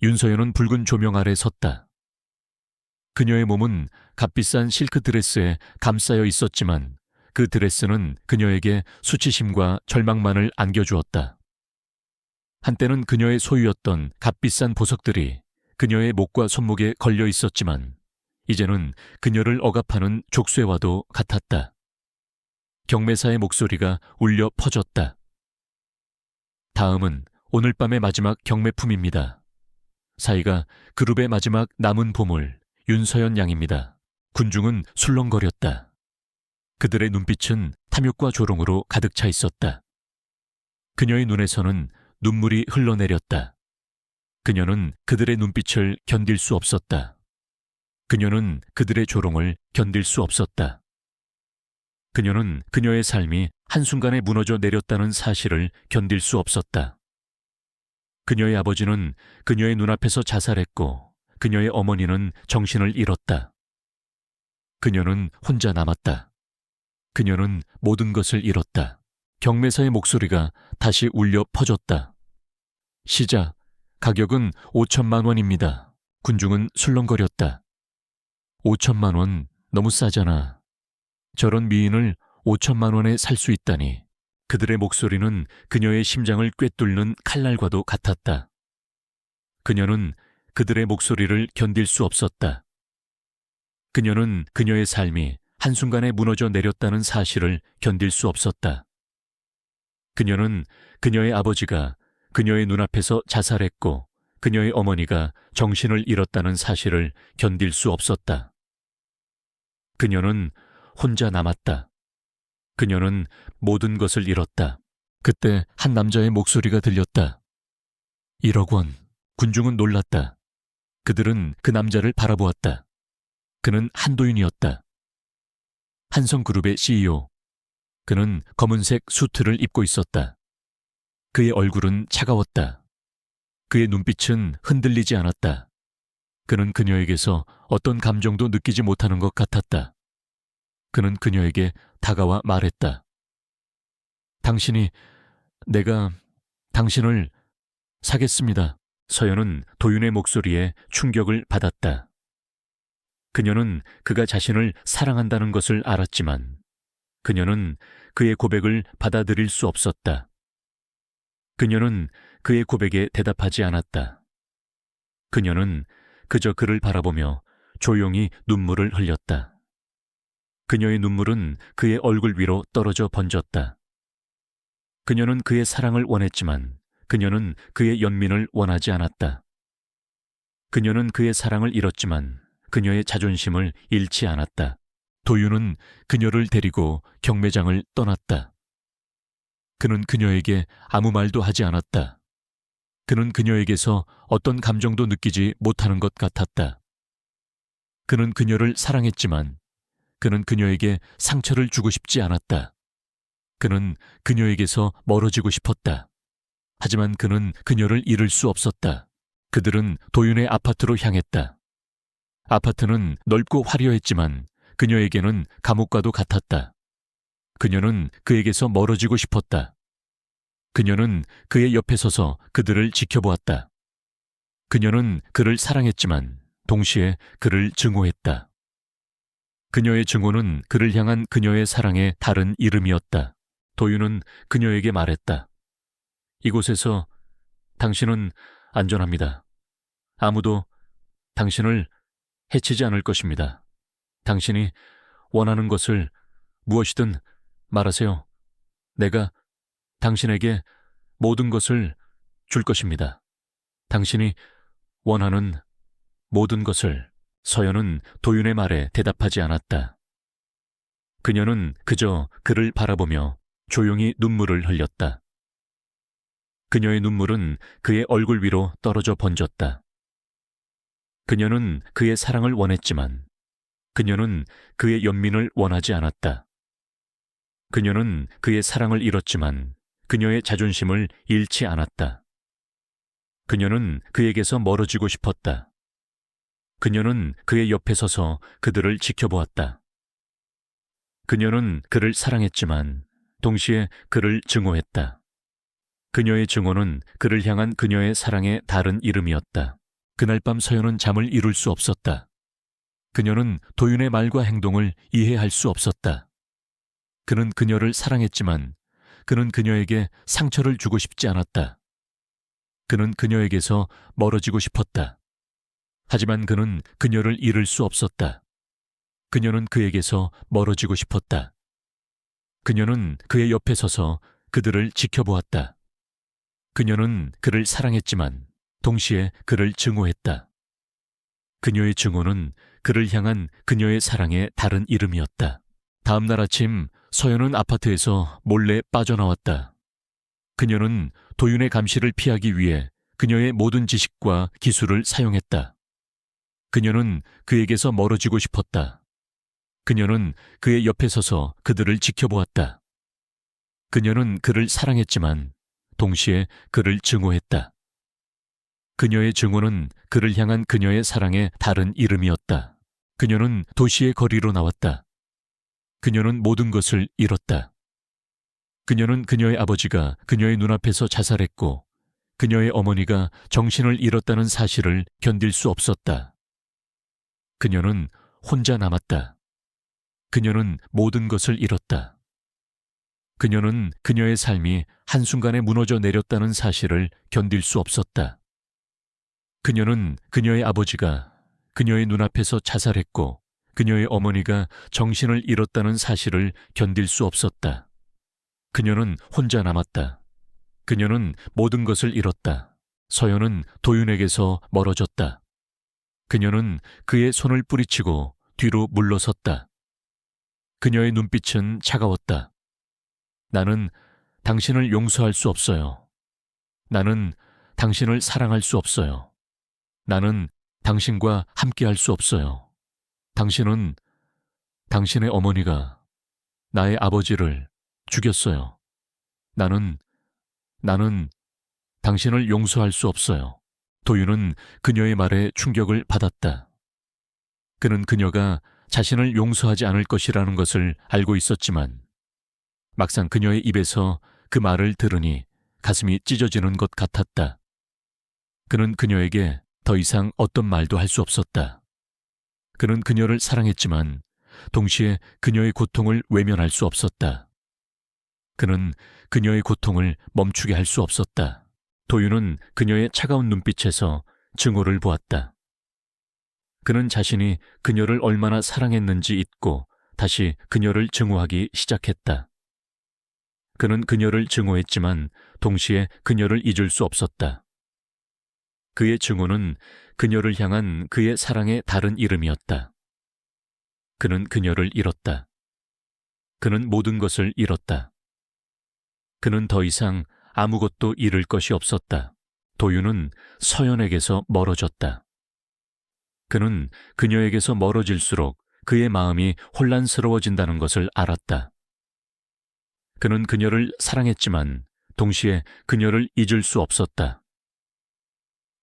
윤서연은 붉은 조명 아래 섰다. 그녀의 몸은 값비싼 실크 드레스에 감싸여 있었지만 그 드레스는 그녀에게 수치심과 절망만을 안겨주었다. 한때는 그녀의 소유였던 값비싼 보석들이 그녀의 목과 손목에 걸려 있었지만 이제는 그녀를 억압하는 족쇄와도 같았다. 경매사의 목소리가 울려 퍼졌다. 다음은 오늘 밤의 마지막 경매품입니다. 사이가 그룹의 마지막 남은 보물 윤서연 양입니다. 군중은 술렁거렸다. 그들의 눈빛은 탐욕과 조롱으로 가득 차 있었다. 그녀의 눈에서는 눈물이 흘러내렸다. 그녀는 그들의 눈빛을 견딜 수 없었다. 그녀는 그들의 조롱을 견딜 수 없었다. 그녀는 그녀의 삶이 한순간에 무너져 내렸다는 사실을 견딜 수 없었다. 그녀의 아버지는 그녀의 눈앞에서 자살했고 그녀의 어머니는 정신을 잃었다. 그녀는 혼자 남았다. 그녀는 모든 것을 잃었다. 경매사의 목소리가 다시 울려 퍼졌다. 시작, 가격은 5천만 원입니다. 군중은 술렁거렸다. 5천만 원 너무 싸잖아. 저런 미인을 5천만 원에 살 수 있다니. 그들의 목소리는 그녀의 심장을 꿰뚫는 칼날과도 같았다. 그녀는 그들의 목소리를 견딜 수 없었다. 그녀는 그녀의 삶이 한순간에 무너져 내렸다는 사실을 견딜 수 없었다. 그녀는 그녀의 아버지가 그녀의 눈앞에서 자살했고 그녀의 어머니가 정신을 잃었다는 사실을 견딜 수 없었다. 그녀는 혼자 남았다. 그녀는 모든 것을 잃었다. 그때 한 남자의 목소리가 들렸다. 1억 원. 군중은 놀랐다. 그들은 그 남자를 바라보았다. 그는 한도윤이었다. 한성그룹의 CEO. 그는 검은색 수트를 입고 있었다. 그의 얼굴은 차가웠다. 그의 눈빛은 흔들리지 않았다. 그는 그녀에게서 어떤 감정도 느끼지 못하는 것 같았다. 그는 그녀에게 다가와 말했다. 내가 당신을 사겠습니다. 서연은 도윤의 목소리에 충격을 받았다. 그녀는 그가 자신을 사랑한다는 것을 알았지만 그녀는 그의 고백을 받아들일 수 없었다. 그녀는 그의 고백에 대답하지 않았다. 그녀는 그저 그를 바라보며 조용히 눈물을 흘렸다. 그녀의 눈물은 그의 얼굴 위로 떨어져 번졌다. 그녀는 그의 사랑을 원했지만 그녀는 그의 연민을 원하지 않았다. 그녀는 그의 사랑을 잃었지만 그녀의 자존심을 잃지 않았다. 도윤은 그녀를 데리고 경매장을 떠났다. 그는 그녀에게 아무 말도 하지 않았다. 그는 그녀에게서 어떤 감정도 느끼지 못하는 것 같았다. 그는 그녀를 사랑했지만 그는 그녀에게 상처를 주고 싶지 않았다. 그는 그녀에게서 멀어지고 싶었다. 하지만 그는 그녀를 잃을 수 없었다. 그들은 도윤의 아파트로 향했다. 아파트는 넓고 화려했지만 그녀에게는 감옥과도 같았다. 그녀는 그에게서 멀어지고 싶었다. 그녀는 그의 옆에 서서 그들을 지켜보았다. 그녀는 그를 사랑했지만 동시에 그를 증오했다. 그녀의 증오는 그를 향한 그녀의 사랑의 다른 이름이었다. 도윤은 그녀에게 말했다. 이곳에서 당신은 안전합니다. 아무도 당신을 해치지 않을 것입니다. 당신이 원하는 것을 무엇이든 말하세요. 내가 당신에게 모든 것을 줄 것입니다. 당신이 원하는 모든 것을. 서연은 도윤의 말에 대답하지 않았다. 그녀는 그저 그를 바라보며 조용히 눈물을 흘렸다. 그녀의 눈물은 그의 얼굴 위로 떨어져 번졌다. 그녀는 그의 사랑을 원했지만 그녀는 그의 연민을 원하지 않았다. 그녀는 그의 사랑을 잃었지만 그녀의 자존심을 잃지 않았다. 그녀는 그에게서 멀어지고 싶었다. 그녀는 그의 옆에 서서 그들을 지켜보았다. 그녀는 그를 사랑했지만 동시에 그를 증오했다. 그녀의 증오는 그를 향한 그녀의 사랑의 다른 이름이었다. 그날 밤 서연은 잠을 이룰 수 없었다. 그녀는 도윤의 말과 행동을 이해할 수 없었다. 그는 그녀를 사랑했지만 그는 그녀에게 상처를 주고 싶지 않았다. 그는 그녀에게서 멀어지고 싶었다. 하지만 그는 그녀를 잃을 수 없었다. 그녀는 그에게서 멀어지고 싶었다. 그녀는 그의 옆에 서서 그들을 지켜보았다. 그녀는 그를 사랑했지만 동시에 그를 증오했다. 그녀의 증오는 그를 향한 그녀의 사랑의 다른 이름이었다. 다음 날 아침 서연은 아파트에서 몰래 빠져나왔다. 그녀는 도윤의 감시를 피하기 위해 그녀의 모든 지식과 기술을 사용했다. 그녀는 그에게서 멀어지고 싶었다. 그녀는 그의 옆에 서서 그들을 지켜보았다. 그녀는 그를 사랑했지만 동시에 그를 증오했다. 그녀의 증오는 그를 향한 그녀의 사랑의 다른 이름이었다. 그녀는 도시의 거리로 나왔다. 그녀는 모든 것을 잃었다. 그녀는 그녀의 아버지가 그녀의 눈앞에서 자살했고 그녀의 어머니가 정신을 잃었다는 사실을 견딜 수 없었다. 그녀는 혼자 남았다. 그녀는 모든 것을 잃었다. 그녀는 그녀의 삶이 한순간에 무너져 내렸다는 사실을 견딜 수 없었다. 그녀는 그녀의 아버지가 그녀의 눈앞에서 자살했고 그녀의 어머니가 정신을 잃었다는 사실을 견딜 수 없었다. 그녀는 혼자 남았다. 그녀는 모든 것을 잃었다. 서연은 도윤에게서 멀어졌다. 그녀는 그의 손을 뿌리치고 뒤로 물러섰다. 그녀의 눈빛은 차가웠다. 나는 당신을 용서할 수 없어요. 나는 당신을 사랑할 수 없어요. 나는 당신과 함께할 수 없어요. 당신은 당신의 어머니가 나의 아버지를 죽였어요. 나는 당신을 용서할 수 없어요. 도윤은 그녀의 말에 충격을 받았다. 그는 그녀가 자신을 용서하지 않을 것이라는 것을 알고 있었지만 막상 그녀의 입에서 그 말을 들으니 가슴이 찢어지는 것 같았다. 그는 그녀에게 더 이상 어떤 말도 할 수 없었다. 그는 그녀를 사랑했지만 동시에 그녀의 고통을 외면할 수 없었다. 그는 그녀의 고통을 멈추게 할 수 없었다. 도윤은 그녀의 차가운 눈빛에서 증오를 보았다. 그는 자신이 그녀를 얼마나 사랑했는지 잊고 다시 그녀를 증오하기 시작했다. 그는 그녀를 증오했지만 동시에 그녀를 잊을 수 없었다. 그의 증오는 그녀를 향한 그의 사랑의 다른 이름이었다. 그는 그녀를 잃었다. 그는 모든 것을 잃었다. 그는 더 이상 아무것도 잃을 것이 없었다. 도윤은 서연에게서 멀어졌다. 그는 그녀에게서 멀어질수록 그의 마음이 혼란스러워진다는 것을 알았다. 그는 그녀를 사랑했지만 동시에 그녀를 잊을 수 없었다.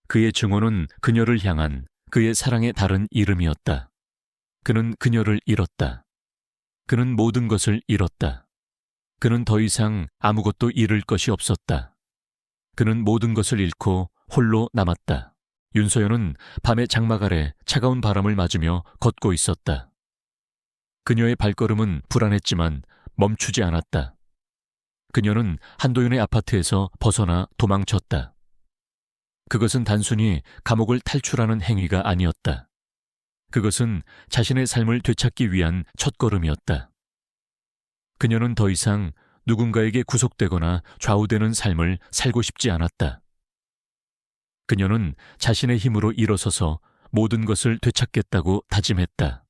그의 증오는 그녀를 향한 그의 사랑의 다른 이름이었다. 그는 그녀를 잃었다. 그는 모든 것을 잃었다. 그는 더 이상 아무것도 잃을 것이 없었다. 그는 모든 것을 잃고 홀로 남았다. 윤서연은 밤의 장막 아래 차가운 바람을 맞으며 걷고 있었다. 그녀의 발걸음은 불안했지만 멈추지 않았다. 그녀는 한도윤의 아파트에서 벗어나 도망쳤다. 그것은 단순히 감옥을 탈출하는 행위가 아니었다. 그것은 자신의 삶을 되찾기 위한 첫걸음이었다. 그녀는 더 이상 누군가에게 구속되거나 좌우되는 삶을 살고 싶지 않았다. 그녀는 자신의 힘으로 일어서서 모든 것을 되찾겠다고 다짐했다.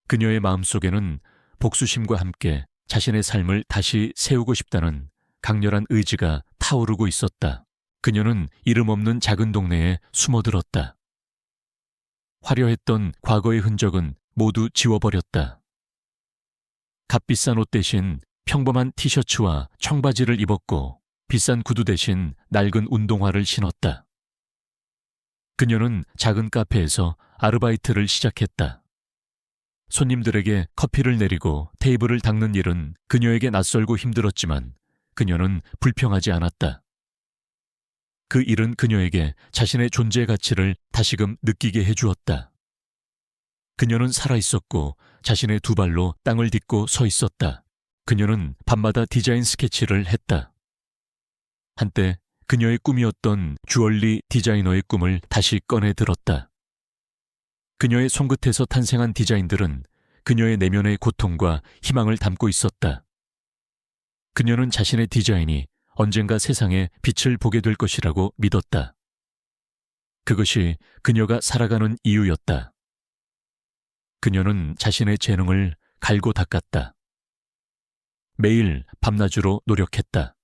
그녀의 마음속에는 복수심과 함께 자신의 삶을 다시 세우고 싶다는 강렬한 의지가 타오르고 있었다. 그녀는 이름 없는 작은 동네에 숨어들었다. 화려했던 과거의 흔적은 모두 지워버렸다. 값비싼 옷 대신 평범한 티셔츠와 청바지를 입었고 비싼 구두 대신 낡은 운동화를 신었다. 그녀는 작은 카페에서 아르바이트를 시작했다. 손님들에게 커피를 내리고 테이블을 닦는 일은 그녀에게 낯설고 힘들었지만 그녀는 불평하지 않았다. 그 일은 그녀에게 자신의 존재의 가치를 다시금 느끼게 해주었다. 그녀는 살아있었고 자신의 두 발로 땅을 딛고 서 있었다. 그녀는 밤마다 디자인 스케치를 했다. 한때 그녀의 꿈이었던 주얼리 디자이너의 꿈을 다시 꺼내 들었다. 그녀의 손끝에서 탄생한 디자인들은 그녀의 내면의 고통과 희망을 담고 있었다. 그녀는 자신의 디자인이 언젠가 세상에 빛을 보게 될 것이라고 믿었다. 그것이 그녀가 살아가는 이유였다. 그녀는 자신의 재능을 갈고 닦았다. 매일 밤낮으로 노력했다.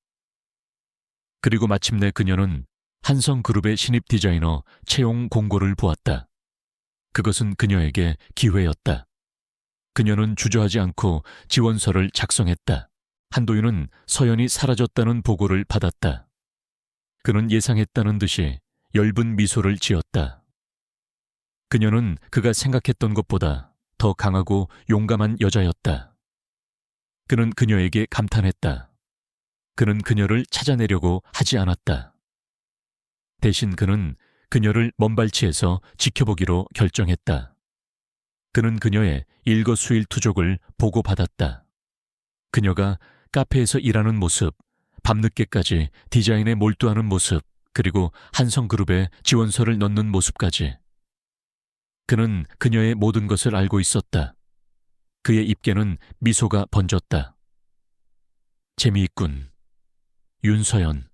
그리고 마침내 그녀는 한성그룹의 신입 디자이너 채용 공고를 보았다. 그것은 그녀에게 기회였다. 그녀는 주저하지 않고 지원서를 작성했다. 한도윤은 서연이 사라졌다는 보고를 받았다. 그는 예상했다는 듯이 엷은 미소를 지었다. 그녀는 그가 생각했던 것보다 더 강하고 용감한 여자였다. 그는 그녀에게 감탄했다. 그는 그녀를 찾아내려고 하지 않았다. 대신 그는 그녀를 먼발치에서 지켜보기로 결정했다. 그는 그녀의 일거수일투족을 보고받았다. 그녀가 카페에서 일하는 모습, 밤늦게까지 디자인에 몰두하는 모습, 그리고 한성그룹에 지원서를 넣는 모습까지. 그는 그녀의 모든 것을 알고 있었다. 그의 입에는 미소가 번졌다. 재미있군. 윤서연.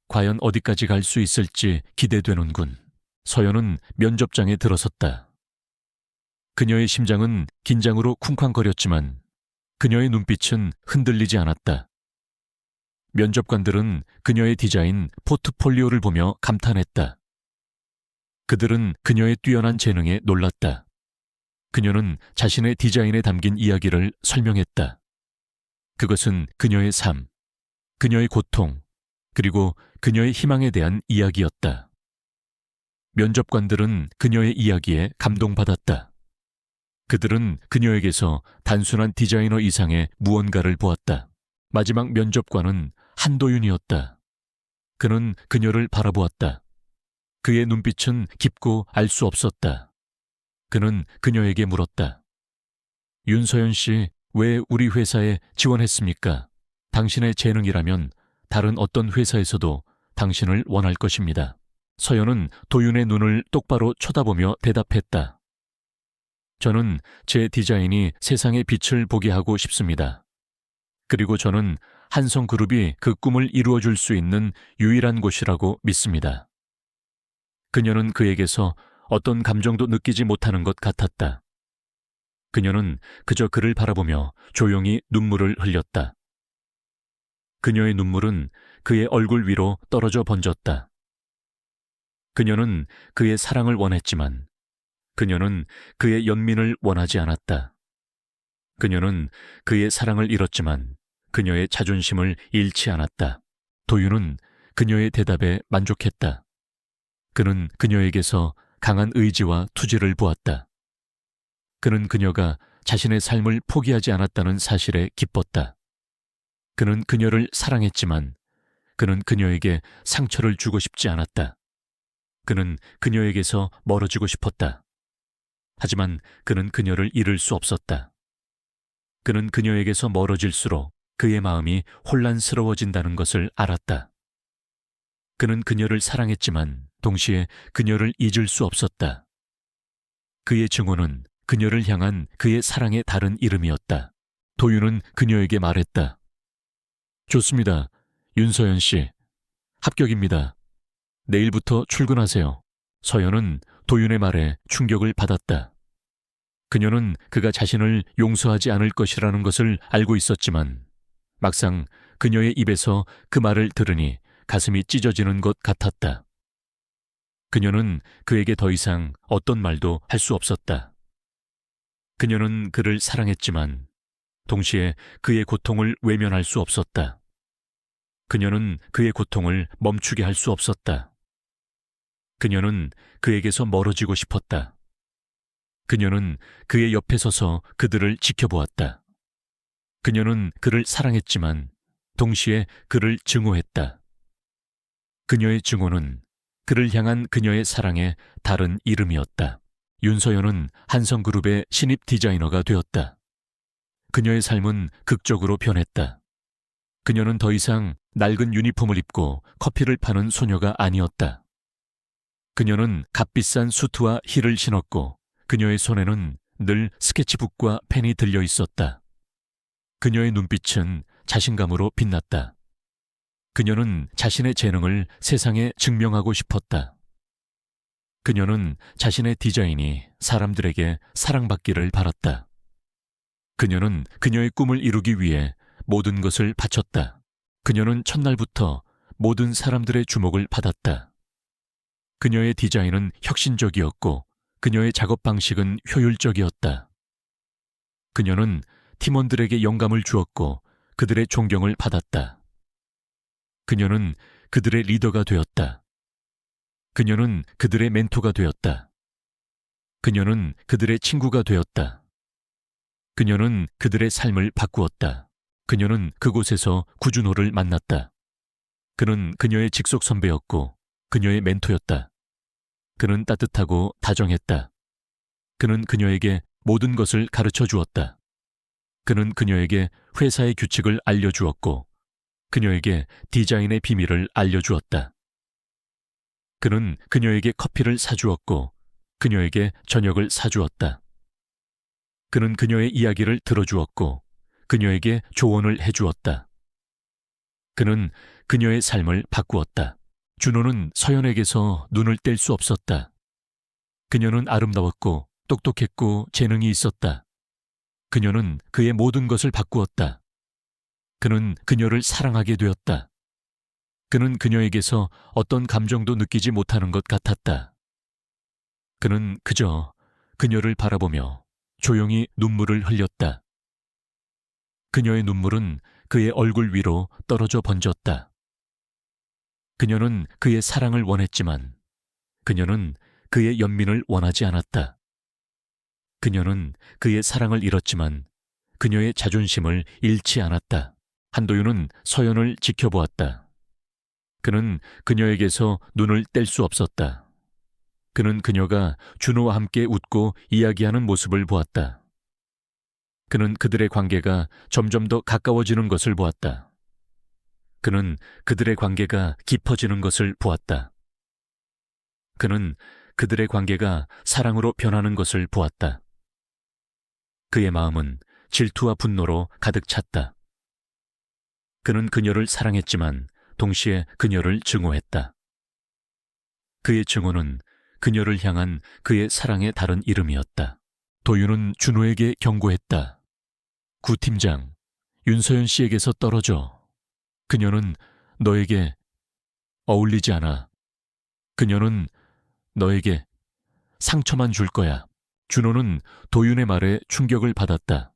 과연 어디까지 갈 수 있을지 기대되는군. 서연은 면접장에 들어섰다. 그녀의 심장은 긴장으로 쿵쾅거렸지만 그녀의 눈빛은 흔들리지 않았다. 면접관들은 그녀의 디자인 포트폴리오를 보며 감탄했다. 그들은 그녀의 뛰어난 재능에 놀랐다. 그녀는 자신의 디자인에 담긴 이야기를 설명했다. 그것은 그녀의 삶, 그녀의 고통, 그리고 그녀의 희망에 대한 이야기였다. 면접관들은 그녀의 이야기에 감동받았다. 그들은 그녀에게서 단순한 디자이너 이상의 무언가를 보았다. 마지막 면접관은 한도윤이었다. 그는 그녀를 바라보았다. 그의 눈빛은 깊고 알 수 없었다. 그는 그녀에게 물었다. 윤서연 씨, 왜 우리 회사에 지원했습니까? 당신의 재능이라면 다른 어떤 회사에서도 당신을 원할 것입니다. 서연은 도윤의 눈을 똑바로 쳐다보며 대답했다. 저는 제 디자인이 세상의 빛을 보게 하고 싶습니다. 그리고 저는 한성그룹이 그 꿈을 이루어줄 수 있는 유일한 곳이라고 믿습니다. 그녀는 그에게서 어떤 감정도 느끼지 못하는 것 같았다. 그녀는 그저 그를 바라보며 조용히 눈물을 흘렸다. 그녀의 눈물은 그의 얼굴 위로 떨어져 번졌다. 그녀는 그의 사랑을 원했지만 그녀는 그의 연민을 원하지 않았다. 그녀는 그의 사랑을 잃었지만 그녀의 자존심을 잃지 않았다. 도윤은 그녀의 대답에 만족했다. 그는 그녀에게서 강한 의지와 투지를 보았다. 그는 그녀가 자신의 삶을 포기하지 않았다는 사실에 기뻤다. 그는 그녀를 사랑했지만 그는 그녀에게 상처를 주고 싶지 않았다. 그는 그녀에게서 멀어지고 싶었다. 하지만 그는 그녀를 잃을 수 없었다. 그는 그녀에게서 멀어질수록 그의 마음이 혼란스러워진다는 것을 알았다. 그는 그녀를 사랑했지만 동시에 그녀를 잊을 수 없었다. 그의 증오는 그녀를 향한 그의 사랑의 다른 이름이었다. 도윤은 그녀에게 말했다. 좋습니다. 윤서연 씨. 합격입니다. 내일부터 출근하세요. 서연은 도윤의 말에 충격을 받았다. 그녀는 그가 자신을 용서하지 않을 것이라는 것을 알고 있었지만 막상 그녀의 입에서 그 말을 들으니 가슴이 찢어지는 것 같았다. 그녀는 그에게 더 이상 어떤 말도 할 수 없었다. 그녀는 그를 사랑했지만 동시에 그의 고통을 외면할 수 없었다. 그녀는 그의 고통을 멈추게 할 수 없었다. 그녀는 그에게서 멀어지고 싶었다. 그녀는 그의 옆에 서서 그들을 지켜보았다. 그녀는 그를 사랑했지만 동시에 그를 증오했다. 그녀의 증오는 그를 향한 그녀의 사랑의 다른 이름이었다. 윤서연은 한성그룹의 신입 디자이너가 되었다. 그녀의 삶은 극적으로 변했다. 그녀는 더 이상 낡은 유니폼을 입고 커피를 파는 소녀가 아니었다. 그녀는 값비싼 수트와 힐을 신었고 그녀의 손에는 늘 스케치북과 펜이 들려 있었다. 그녀의 눈빛은 자신감으로 빛났다. 그녀는 자신의 재능을 세상에 증명하고 싶었다. 그녀는 자신의 디자인이 사람들에게 사랑받기를 바랐다. 그녀는 그녀의 꿈을 이루기 위해 모든 것을 바쳤다. 그녀는 첫날부터 모든 사람들의 주목을 받았다. 그녀의 디자인은 혁신적이었고 그녀의 작업 방식은 효율적이었다. 그녀는 팀원들에게 영감을 주었고 그들의 존경을 받았다. 그녀는 그들의 리더가 되었다. 그녀는 그들의 멘토가 되었다. 그녀는 그들의 친구가 되었다. 그녀는 그들의 삶을 바꾸었다. 그녀는 그곳에서 구준호를 만났다. 그는 그녀의 직속 선배였고 그녀의 멘토였다. 그는 따뜻하고 다정했다. 그는 그녀에게 모든 것을 가르쳐 주었다. 그는 그녀에게 회사의 규칙을 알려주었고 그녀에게 디자인의 비밀을 알려주었다. 그는 그녀에게 커피를 사주었고 그녀에게 저녁을 사주었다. 그는 그녀의 이야기를 들어주었고 그녀에게 조언을 해주었다. 그는 그녀의 삶을 바꾸었다. 준호는 서연에게서 눈을 뗄 수 없었다. 그녀는 아름다웠고 똑똑했고 재능이 있었다. 그녀는 그의 모든 것을 바꾸었다. 그는 그녀를 사랑하게 되었다. 그는 그녀에게서 어떤 감정도 느끼지 못하는 것 같았다. 그는 그저 그녀를 바라보며 조용히 눈물을 흘렸다. 그녀의 눈물은 그의 얼굴 위로 떨어져 번졌다. 그녀는 그의 사랑을 원했지만 그녀는 그의 연민을 원하지 않았다. 그녀는 그의 사랑을 잃었지만 그녀의 자존심을 잃지 않았다. 한도윤은 서연을 지켜보았다. 그는 그녀에게서 눈을 뗄 수 없었다. 그는 그녀가 준호와 함께 웃고 이야기하는 모습을 보았다. 그는 그들의 관계가 점점 더 가까워지는 것을 보았다. 그는 그들의 관계가 깊어지는 것을 보았다. 그는 그들의 관계가 사랑으로 변하는 것을 보았다. 그의 마음은 질투와 분노로 가득 찼다. 그는 그녀를 사랑했지만 동시에 그녀를 증오했다. 그의 증오는 그녀를 향한 그의 사랑의 다른 이름이었다. 도윤은 준호에게 경고했다. 구 팀장, 윤서연 씨에게서 떨어져. 그녀는 너에게 어울리지 않아. 그녀는 너에게 상처만 줄 거야. 준호는 도윤의 말에 충격을 받았다.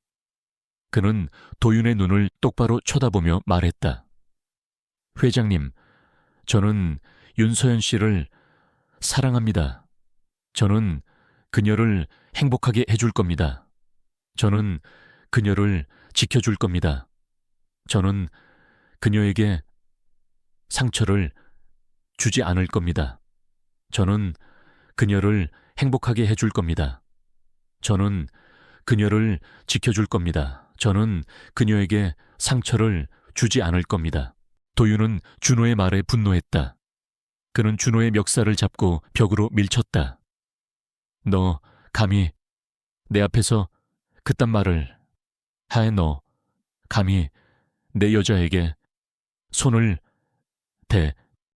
그는 도윤의 눈을 똑바로 쳐다보며 말했다. 회장님, 저는 윤서연 씨를 사랑합니다. 저는 그녀를 행복하게 해줄 겁니다. 저는 그녀를 지켜줄 겁니다. 저는 그녀에게 상처를 주지 않을 겁니다. 저는 그녀를 행복하게 해줄 겁니다. 저는 그녀를 지켜줄 겁니다. 저는 그녀에게 상처를 주지 않을 겁니다. 도윤은 준호의 말에 분노했다. 그는 준호의 멱살을 잡고 벽으로 밀쳤다. 너 감히 내 앞에서 그딴 말을 하에 너 감히 내 여자에게 손을 대.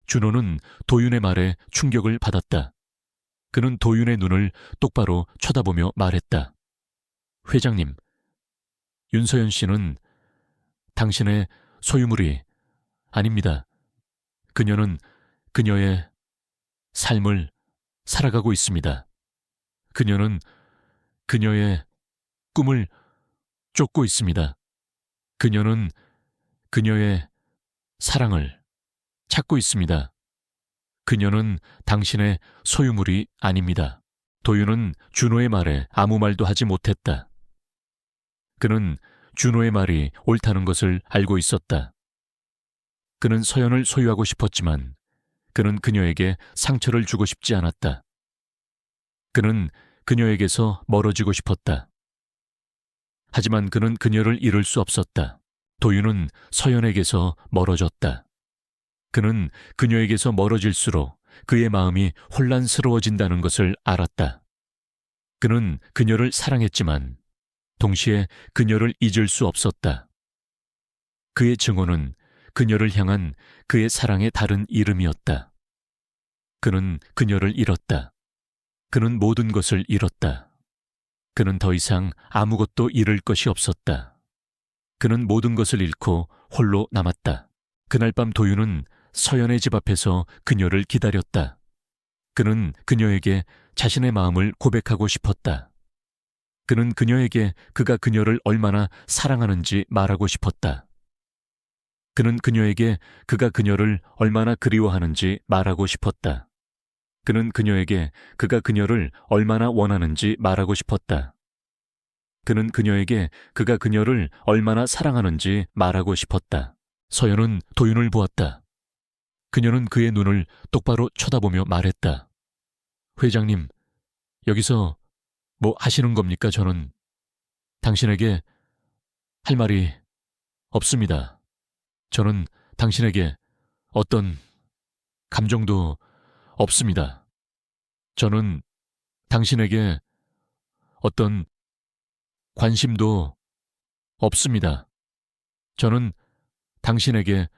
준호는 도윤의 말에 충격을 받았다. 그는 도윤의 눈을 똑바로 쳐다보며 말했다. 회장님, 윤서연 씨는 당신의 소유물이 아닙니다. 그녀는 그녀의 삶을 살아가고 있습니다. 그녀는 그녀의 꿈을 쫓고 있습니다. 그녀는 그녀의 사랑을 찾고 있습니다. 그녀는 당신의 소유물이 아닙니다. 도윤은 준호의 말에 아무 말도 하지 못했다. 그는 준호의 말이 옳다는 것을 알고 있었다. 그는 서연을 소유하고 싶었지만 그는 그녀에게 상처를 주고 싶지 않았다. 그는 그녀에게서 멀어지고 싶었다. 하지만 그는 그녀를 잃을 수 없었다. 도윤은 서연에게서 멀어졌다. 그는 그녀에게서 멀어질수록 그의 마음이 혼란스러워진다는 것을 알았다. 그는 그녀를 사랑했지만 동시에 그녀를 잊을 수 없었다. 그의 증오는 그녀를 향한 그의 사랑의 다른 이름이었다. 그는 그녀를 잃었다. 그는 모든 것을 잃었다. 그는 더 이상 아무것도 잃을 것이 없었다. 그는 모든 것을 잃고 홀로 남았다. 그날 밤 도윤은 서연의 집 앞에서 그녀를 기다렸다. 그는 그녀에게 자신의 마음을 고백하고 싶었다. 그는 그녀에게 그가 그녀를 얼마나 사랑하는지 말하고 싶었다. 그는 그녀에게 그가 그녀를 얼마나 그리워하는지 말하고 싶었다. 그는 그녀에게 그가 그녀를 얼마나 원하는지 말하고 싶었다. 그는 그녀에게 그가 그녀를 얼마나 사랑하는지 말하고 싶었다. 서연은 도윤을 보았다. 그녀는 그의 눈을 똑바로 쳐다보며 말했다. 회장님, 여기서 뭐 하시는 겁니까? 저는 당신에게 할 말이 없습니다. 저는 당신에게 어떤 감정도 없습니다. 저는 당신에게 어떤 관심도 없습니다. 저는 당신에게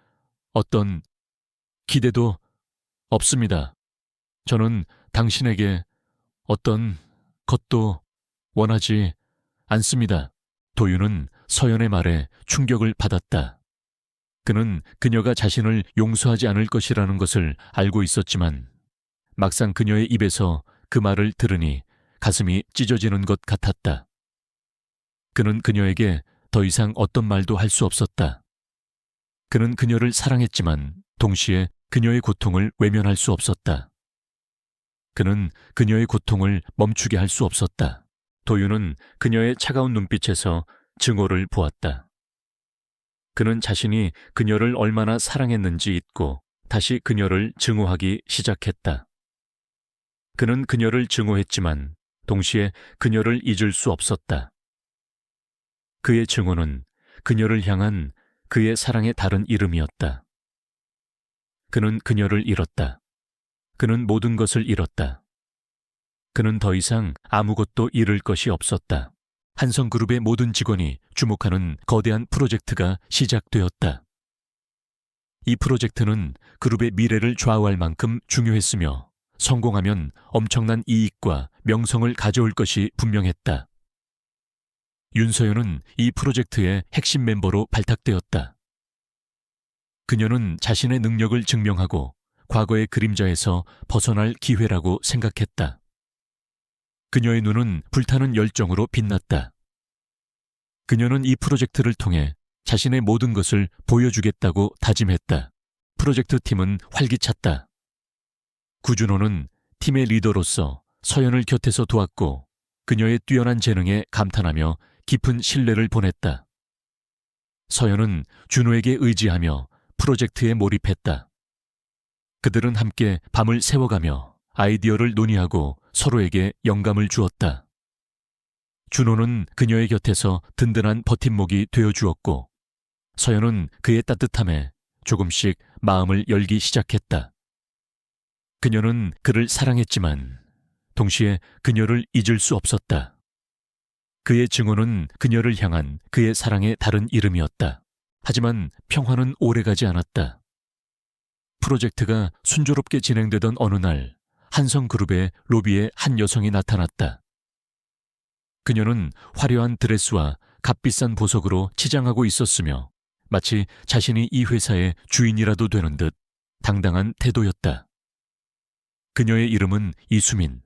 어떤 기대도 없습니다. 저는 당신에게 어떤 것도 원하지 않습니다. 도윤은 서연의 말에 충격을 받았다. 그는 그녀가 자신을 용서하지 않을 것이라는 것을 알고 있었지만 막상 그녀의 입에서 그 말을 들으니 가슴이 찢어지는 것 같았다. 그는 그녀에게 더 이상 어떤 말도 할 수 없었다. 그는 그녀를 사랑했지만 동시에 그녀의 고통을 외면할 수 없었다. 그는 그녀의 고통을 멈추게 할 수 없었다. 도윤은 그녀의 차가운 눈빛에서 증오를 보았다. 그는 자신이 그녀를 얼마나 사랑했는지 잊고 다시 그녀를 증오하기 시작했다. 그는 그녀를 증오했지만 동시에 그녀를 잊을 수 없었다. 그의 증오는 그녀를 향한 그의 사랑의 다른 이름이었다. 그는 그녀를 잃었다. 그는 모든 것을 잃었다. 그는 더 이상 아무것도 잃을 것이 없었다. 한성그룹의 모든 직원이 주목하는 거대한 프로젝트가 시작되었다. 이 프로젝트는 그룹의 미래를 좌우할 만큼 중요했으며 성공하면 엄청난 이익과 명성을 가져올 것이 분명했다. 윤서연은 이 프로젝트의 핵심 멤버로 발탁되었다. 그녀는 자신의 능력을 증명하고 과거의 그림자에서 벗어날 기회라고 생각했다. 그녀의 눈은 불타는 열정으로 빛났다. 그녀는 이 프로젝트를 통해 자신의 모든 것을 보여주겠다고 다짐했다. 프로젝트 팀은 활기찼다. 구준호는 팀의 리더로서 서연을 곁에서 도왔고 그녀의 뛰어난 재능에 감탄하며 깊은 신뢰를 보냈다. 서연은 준호에게 의지하며 프로젝트에 몰입했다. 그들은 함께 밤을 새워가며 아이디어를 논의하고 서로에게 영감을 주었다. 준호는 그녀의 곁에서 든든한 버팀목이 되어주었고 서연은 그의 따뜻함에 조금씩 마음을 열기 시작했다. 그녀는 그를 사랑했지만 동시에 그녀를 잊을 수 없었다. 그의 증오는 그녀를 향한 그의 사랑의 다른 이름이었다. 하지만 평화는 오래가지 않았다. 프로젝트가 순조롭게 진행되던 어느 날 한성그룹의 로비에 한 여성이 나타났다. 그녀는 화려한 드레스와 값비싼 보석으로 치장하고 있었으며 마치 자신이 이 회사의 주인이라도 되는 듯 당당한 태도였다. 그녀의 이름은 이수민,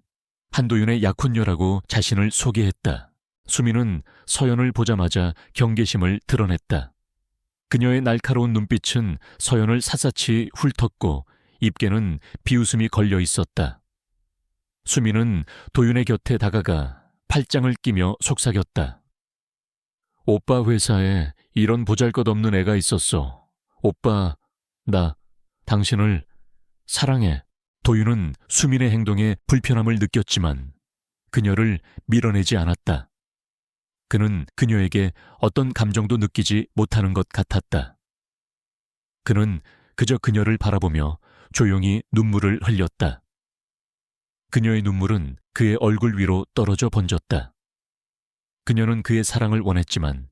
한도윤의 약혼녀라고 자신을 소개했다. 수민은 서연을 보자마자 경계심을 드러냈다. 그녀의 날카로운 눈빛은 서연을 샅샅이 훑었고 입계는 비웃음이 걸려 있었다. 수민은 도윤의 곁에 다가가 팔짱을 끼며 속삭였다. 오빠 회사에 이런 보잘것없는 애가 있었어. 오빠, 나 당신을 사랑해. 도윤은 수민의 행동에 불편함을 느꼈지만 그녀를 밀어내지 않았다. 그는 그녀에게 어떤 감정도 느끼지 못하는 것 같았다. 그는 그저 그녀를 바라보며 조용히 눈물을 흘렸다. 그녀의 눈물은 그의 얼굴 위로 떨어져 번졌다. 그녀는 그의 사랑을 원했지만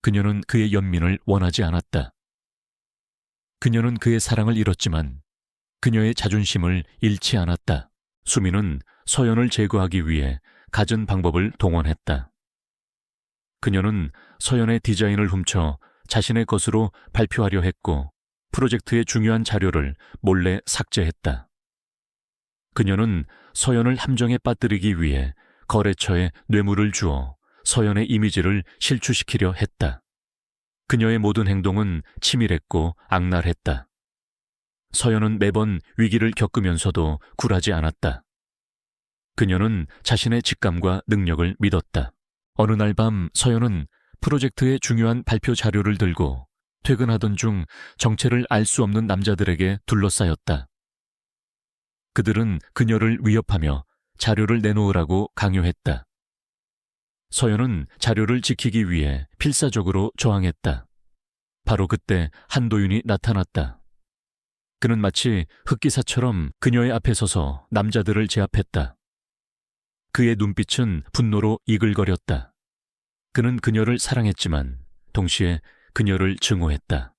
그녀는 그의 연민을 원하지 않았다. 그녀는 그의 사랑을 잃었지만 그녀의 자존심을 잃지 않았다. 수민은 서연을 제거하기 위해 갖은 방법을 동원했다. 그녀는 서연의 디자인을 훔쳐 자신의 것으로 발표하려 했고 프로젝트의 중요한 자료를 몰래 삭제했다. 그녀는 서연을 함정에 빠뜨리기 위해 거래처에 뇌물을 주어 서연의 이미지를 실추시키려 했다. 그녀의 모든 행동은 치밀했고 악랄했다. 서연은 매번 위기를 겪으면서도 굴하지 않았다. 그녀는 자신의 직감과 능력을 믿었다. 어느 날 밤 서연은 프로젝트의 중요한 발표 자료를 들고 퇴근하던 중 정체를 알 수 없는 남자들에게 둘러싸였다. 그들은 그녀를 위협하며 자료를 내놓으라고 강요했다. 서연은 자료를 지키기 위해 필사적으로 저항했다. 바로 그때 한도윤이 나타났다. 그는 마치 흑기사처럼 그녀의 앞에 서서 남자들을 제압했다. 그의 눈빛은 분노로 이글거렸다. 그는 그녀를 사랑했지만 동시에 그녀를 증오했다.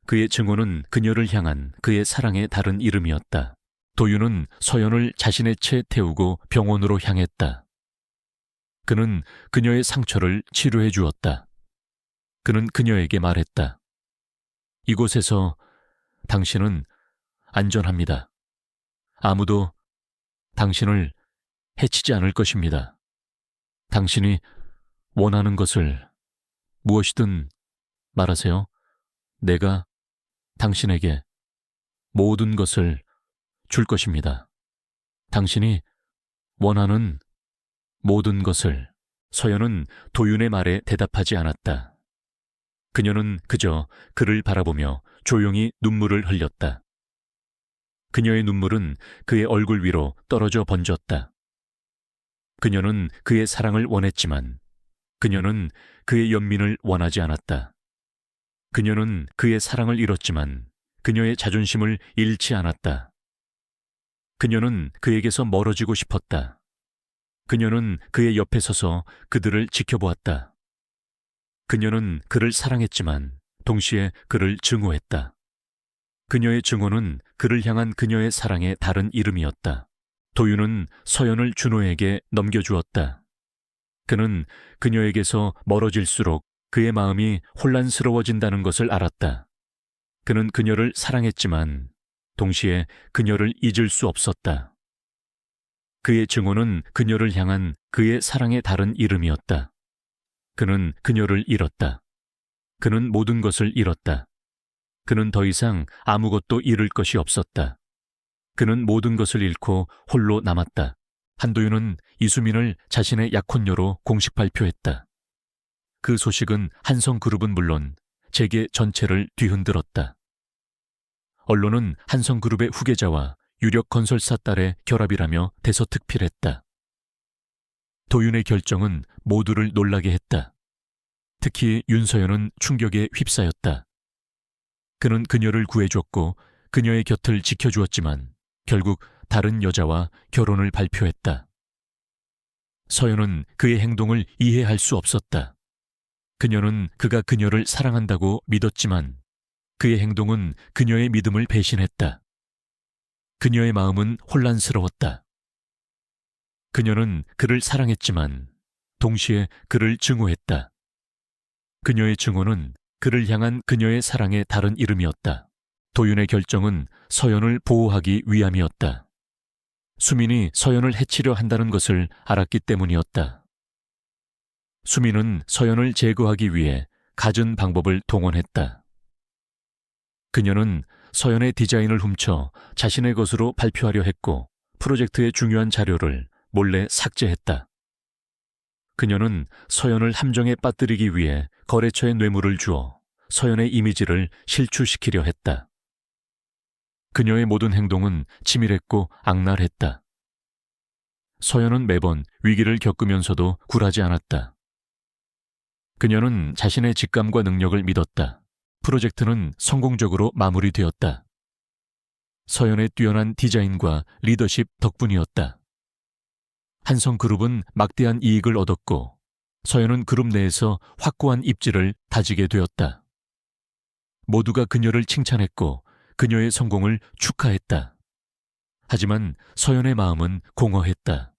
그의 증오는 그녀를 향한 그의 사랑의 다른 이름이었다. 도윤은 서연을 자신의 채에 태우고 병원으로 향했다. 그는 그녀의 상처를 치료해 주었다. 그는 그녀에게 말했다. 이곳에서 당신은 안전합니다. 아무도 당신을 해치지 않을 것입니다. 당신이 원하는 것을 무엇이든 말하세요. 내가 당신에게 모든 것을 줄 것입니다. 당신이 원하는 모든 것을. 서연은 도윤의 말에 대답하지 않았다. 그녀는 그저 그를 바라보며 조용히 눈물을 흘렸다. 그녀의 눈물은 그의 얼굴 위로 떨어져 번졌다. 그녀는 그의 사랑을 원했지만 그녀는 그의 연민을 원하지 않았다. 그녀는 그의 사랑을 잃었지만 그녀의 자존심을 잃지 않았다. 그녀는 그에게서 멀어지고 싶었다. 그녀는 그의 옆에 서서 그들을 지켜보았다. 그녀는 그를 사랑했지만 동시에 그를 증오했다. 그녀의 증오는 그를 향한 그녀의 사랑의 다른 이름이었다. 도윤은 서연을 준호에게 넘겨주었다. 그는 그녀에게서 멀어질수록 그의 마음이 혼란스러워진다는 것을 알았다. 그는 그녀를 사랑했지만 동시에 그녀를 잊을 수 없었다. 그의 증오는 그녀를 향한 그의 사랑의 다른 이름이었다. 그는 그녀를 잃었다. 그는 모든 것을 잃었다. 그는 더 이상 아무것도 잃을 것이 없었다. 그는 모든 것을 잃고 홀로 남았다. 한도윤은 이수민을 자신의 약혼녀로 공식 발표했다. 그 소식은 한성그룹은 물론 재계 전체를 뒤흔들었다. 언론은 한성그룹의 후계자와 유력 건설사 딸의 결합이라며 대서특필했다. 도윤의 결정은 모두를 놀라게 했다. 특히 윤서연은 충격에 휩싸였다. 그는 그녀를 구해줬고 그녀의 곁을 지켜주었지만 결국 다른 여자와 결혼을 발표했다. 서연은 그의 행동을 이해할 수 없었다. 그녀는 그가 그녀를 사랑한다고 믿었지만 그의 행동은 그녀의 믿음을 배신했다. 그녀의 마음은 혼란스러웠다. 그녀는 그를 사랑했지만 동시에 그를 증오했다. 그녀의 증오는 그를 향한 그녀의 사랑의 다른 이름이었다. 도윤의 결정은 서연을 보호하기 위함이었다. 수민이 서연을 해치려 한다는 것을 알았기 때문이었다. 수민은 서연을 제거하기 위해 갖은 방법을 동원했다. 그녀는 서연의 디자인을 훔쳐 자신의 것으로 발표하려 했고 프로젝트의 중요한 자료를 몰래 삭제했다. 그녀는 서연을 함정에 빠뜨리기 위해 거래처에 뇌물을 주어 서연의 이미지를 실추시키려 했다. 그녀의 모든 행동은 치밀했고 악랄했다. 서연은 매번 위기를 겪으면서도 굴하지 않았다. 그녀는 자신의 직감과 능력을 믿었다. 프로젝트는 성공적으로 마무리되었다. 서연의 뛰어난 디자인과 리더십 덕분이었다. 한성그룹은 막대한 이익을 얻었고 서연은 그룹 내에서 확고한 입지를 다지게 되었다. 모두가 그녀를 칭찬했고 그녀의 성공을 축하했다. 하지만 서연의 마음은 공허했다.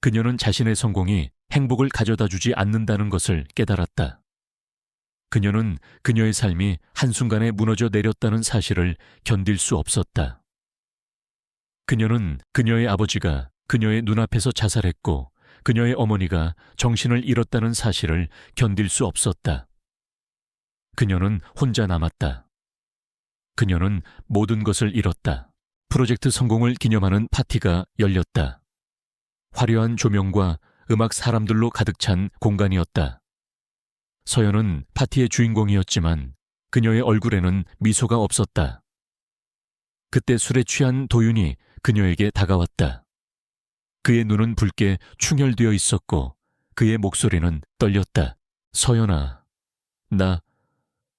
그녀는 자신의 성공이 행복을 가져다 주지 않는다는 것을 깨달았다. 그녀는 그녀의 삶이 한순간에 무너져 내렸다는 사실을 견딜 수 없었다. 그녀는 그녀의 아버지가 그녀의 눈앞에서 자살했고 그녀의 어머니가 정신을 잃었다는 사실을 견딜 수 없었다. 그녀는 혼자 남았다. 그녀는 모든 것을 잃었다. 프로젝트 성공을 기념하는 파티가 열렸다. 화려한 조명과 음악 사람들로 가득 찬 공간이었다. 서연은 파티의 주인공이었지만 그녀의 얼굴에는 미소가 없었다. 그때 술에 취한 도윤이 그녀에게 다가왔다. 그의 눈은 붉게 충혈되어 있었고 그의 목소리는 떨렸다. 서연아, 나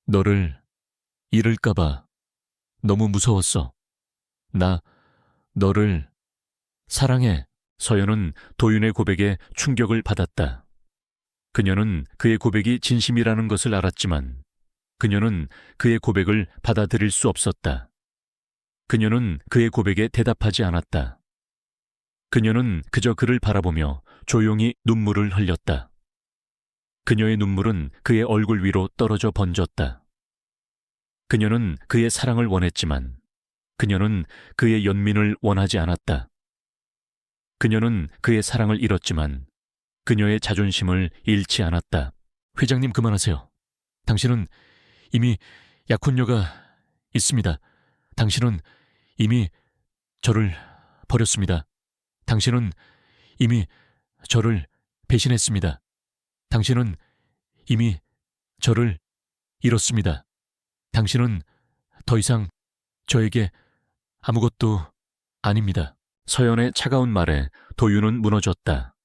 너를 잃을까봐 너무 무서웠어. 나 너를 사랑해. 서연은 도윤의 고백에 충격을 받았다. 그녀는 그의 고백이 진심이라는 것을 알았지만 그녀는 그의 고백을 받아들일 수 없었다. 그녀는 그의 고백에 대답하지 않았다. 그녀는 그저 그를 바라보며 조용히 눈물을 흘렸다. 그녀의 눈물은 그의 얼굴 위로 떨어져 번졌다. 그녀는 그의 사랑을 원했지만 그녀는 그의 연민을 원하지 않았다. 그녀는 그의 사랑을 잃었지만 그녀의 자존심을 잃지 않았다. 회장님 그만하세요. 당신은 이미 약혼녀가 있습니다. 당신은 이미 저를 버렸습니다. 당신은 이미 저를 배신했습니다. 당신은 이미 저를 잃었습니다. 당신은 더 이상 저에게 아무것도 아닙니다. 서연의 차가운 말에 도윤은 무너졌다.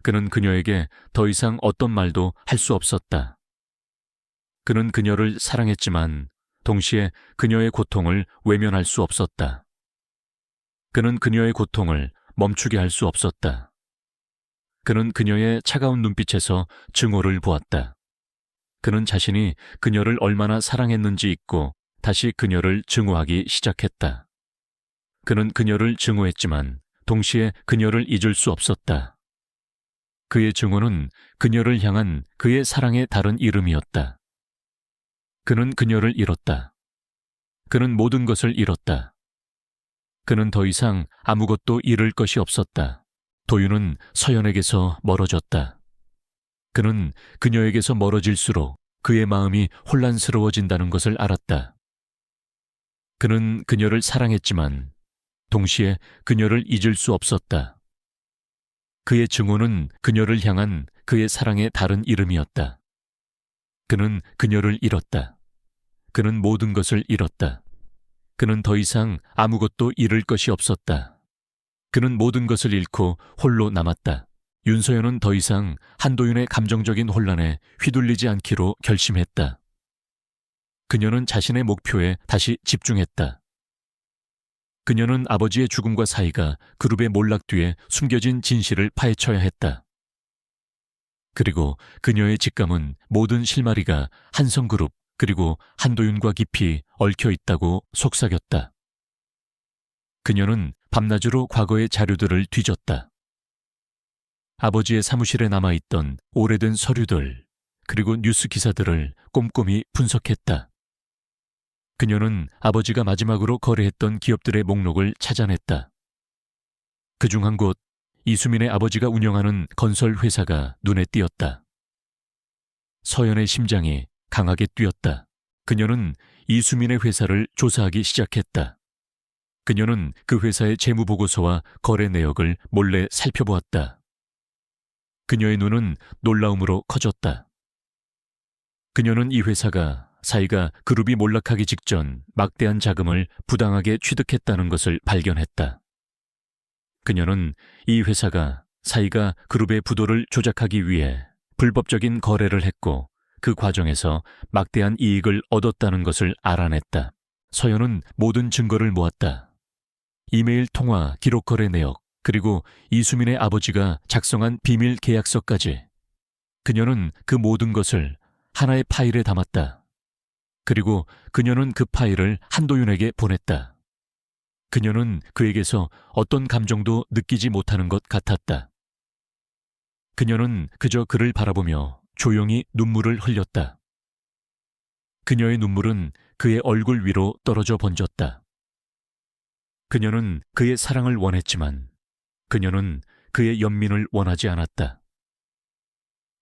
그는 그녀에게 더 이상 어떤 말도 할 수 없었다. 그는 그녀를 사랑했지만 동시에 그녀의 고통을 외면할 수 없었다. 그는 그녀의 고통을 멈추게 할 수 없었다. 그는 그녀의 차가운 눈빛에서 증오를 보았다. 그는 자신이 그녀를 얼마나 사랑했는지 잊고 다시 그녀를 증오하기 시작했다. 그는 그녀를 증오했지만 동시에 그녀를 잊을 수 없었다. 그의 증오는 그녀를 향한 그의 사랑의 다른 이름이었다. 그는 그녀를 잃었다. 그는 모든 것을 잃었다. 그는 더 이상 아무것도 잃을 것이 없었다. 도윤은 서연에게서 멀어졌다. 그는 그녀에게서 멀어질수록 그의 마음이 혼란스러워진다는 것을 알았다. 그는 그녀를 사랑했지만 동시에 그녀를 잊을 수 없었다. 그의 증오는 그녀를 향한 그의 사랑의 다른 이름이었다. 그는 그녀를 잃었다. 그는 모든 것을 잃었다. 그는 더 이상 아무것도 잃을 것이 없었다. 그는 모든 것을 잃고 홀로 남았다. 윤서연은 더 이상 한도윤의 감정적인 혼란에 휘둘리지 않기로 결심했다. 그녀는 자신의 목표에 다시 집중했다. 그녀는 아버지의 죽음과 사이가 그룹의 몰락 뒤에 숨겨진 진실을 파헤쳐야 했다. 그리고 그녀의 직감은 모든 실마리가 한성그룹 그리고 한도윤과 깊이 얽혀 있다고 속삭였다. 그녀는 밤낮으로 과거의 자료들을 뒤졌다. 아버지의 사무실에 남아있던 오래된 서류들 그리고 뉴스 기사들을 꼼꼼히 분석했다. 그녀는 아버지가 마지막으로 거래했던 기업들의 목록을 찾아냈다. 그중 한 곳 이수민의 아버지가 운영하는 건설 회사가 눈에 띄었다. 서연의 심장이 강하게 뛰었다. 그녀는 이수민의 회사를 조사하기 시작했다. 그녀는 그 회사의 재무보고서와 거래 내역을 몰래 살펴보았다. 그녀의 눈은 놀라움으로 커졌다. 그녀는 이 회사가 사이가 그룹이 몰락하기 직전 막대한 자금을 부당하게 취득했다는 것을 발견했다. 그녀는 이 회사가 사이가 그룹의 부도를 조작하기 위해 불법적인 거래를 했고 그 과정에서 막대한 이익을 얻었다는 것을 알아냈다. 서연은 모든 증거를 모았다. 이메일 통화, 기록 거래 내역, 그리고 이수민의 아버지가 작성한 비밀 계약서까지. 그녀는 그 모든 것을 하나의 파일에 담았다. 그리고 그녀는 그 파일을 한도윤에게 보냈다. 그녀는 그에게서 어떤 감정도 느끼지 못하는 것 같았다. 그녀는 그저 그를 바라보며 조용히 눈물을 흘렸다. 그녀의 눈물은 그의 얼굴 위로 떨어져 번졌다. 그녀는 그의 사랑을 원했지만 그녀는 그의 연민을 원하지 않았다.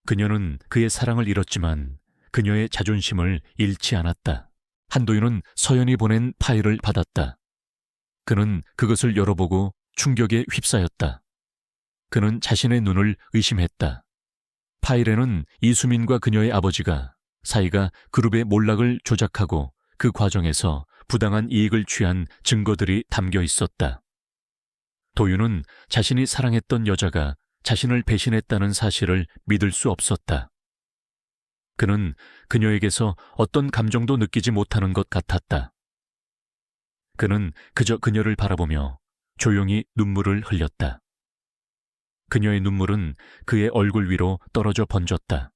그녀는 그의 사랑을 잃었지만 그녀의 자존심을 잃지 않았다. 한도윤은 서연이 보낸 파일을 받았다. 그는 그것을 열어보고 충격에 휩싸였다. 그는 자신의 눈을 의심했다. 파일에는 이수민과 그녀의 아버지가 사이가 그룹의 몰락을 조작하고 그 과정에서 부당한 이익을 취한 증거들이 담겨 있었다. 도윤은 자신이 사랑했던 여자가 자신을 배신했다는 사실을 믿을 수 없었다. 그는 그녀에게서 어떤 감정도 느끼지 못하는 것 같았다. 그는 그저 그녀를 바라보며 조용히 눈물을 흘렸다. 그녀의 눈물은 그의 얼굴 위로 떨어져 번졌다.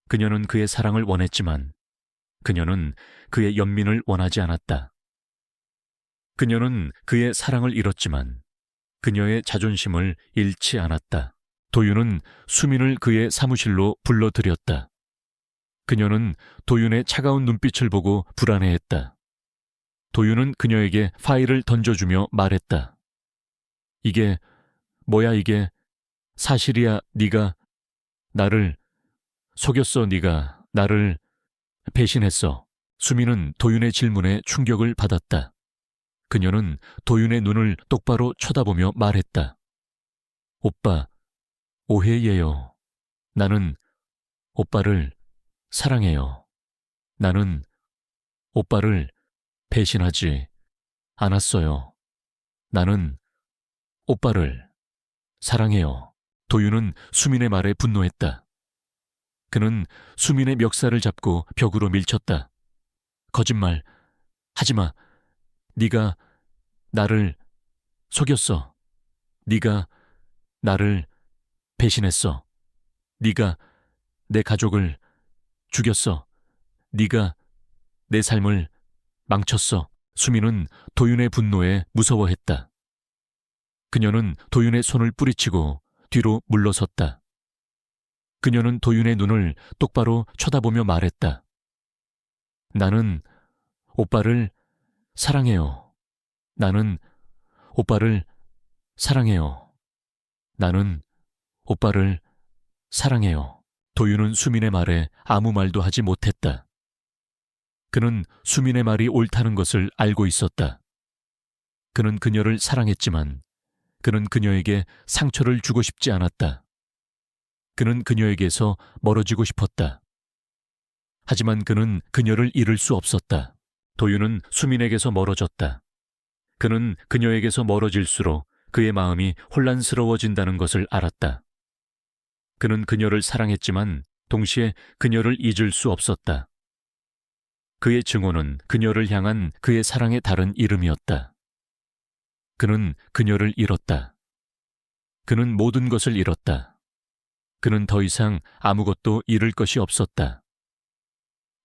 그녀는 그의 사랑을 원했지만 그녀는 그의 연민을 원하지 않았다. 그녀는 그의 사랑을 잃었지만 그녀의 자존심을 잃지 않았다. 도윤은 수민을 그의 사무실로 불러들였다. 그녀는 도윤의 차가운 눈빛을 보고 불안해했다. 도윤은 그녀에게 파일을 던져주며 말했다. 이게 뭐야 이게 사실이야 네가 나를 속였어 네가 나를 배신했어. 수민은 도윤의 질문에 충격을 받았다. 그녀는 도윤의 눈을 똑바로 쳐다보며 말했다. 오빠, 오해예요. 나는 오빠를 사랑해요. 나는 오빠를 배신하지 않았어요. 나는 오빠를 사랑해요. 도윤은 수민의 말에 분노했다. 그는 수민의 멱살을 잡고 벽으로 밀쳤다. 거짓말 하지마. 네가 나를 속였어. 네가 나를 배신했어. 네가 내 가족을 죽였어. 네가 내 삶을 망쳤어. 수민은 도윤의 분노에 무서워했다. 그녀는 도윤의 손을 뿌리치고 뒤로 물러섰다. 그녀는 도윤의 눈을 똑바로 쳐다보며 말했다. 나는 오빠를 사랑해요. 나는 오빠를 사랑해요. 나는 오빠를 사랑해요. 도윤은 수민의 말에 아무 말도 하지 못했다. 그는 수민의 말이 옳다는 것을 알고 있었다. 그는 그녀를 사랑했지만 그는 그녀에게 상처를 주고 싶지 않았다. 그는 그녀에게서 멀어지고 싶었다. 하지만 그는 그녀를 잃을 수 없었다. 도윤은 수민에게서 멀어졌다. 그는 그녀에게서 멀어질수록 그의 마음이 혼란스러워진다는 것을 알았다. 그는 그녀를 사랑했지만 동시에 그녀를 잊을 수 없었다. 그의 증오는 그녀를 향한 그의 사랑의 다른 이름이었다. 그는 그녀를 잃었다. 그는 모든 것을 잃었다. 그는 더 이상 아무것도 잃을 것이 없었다.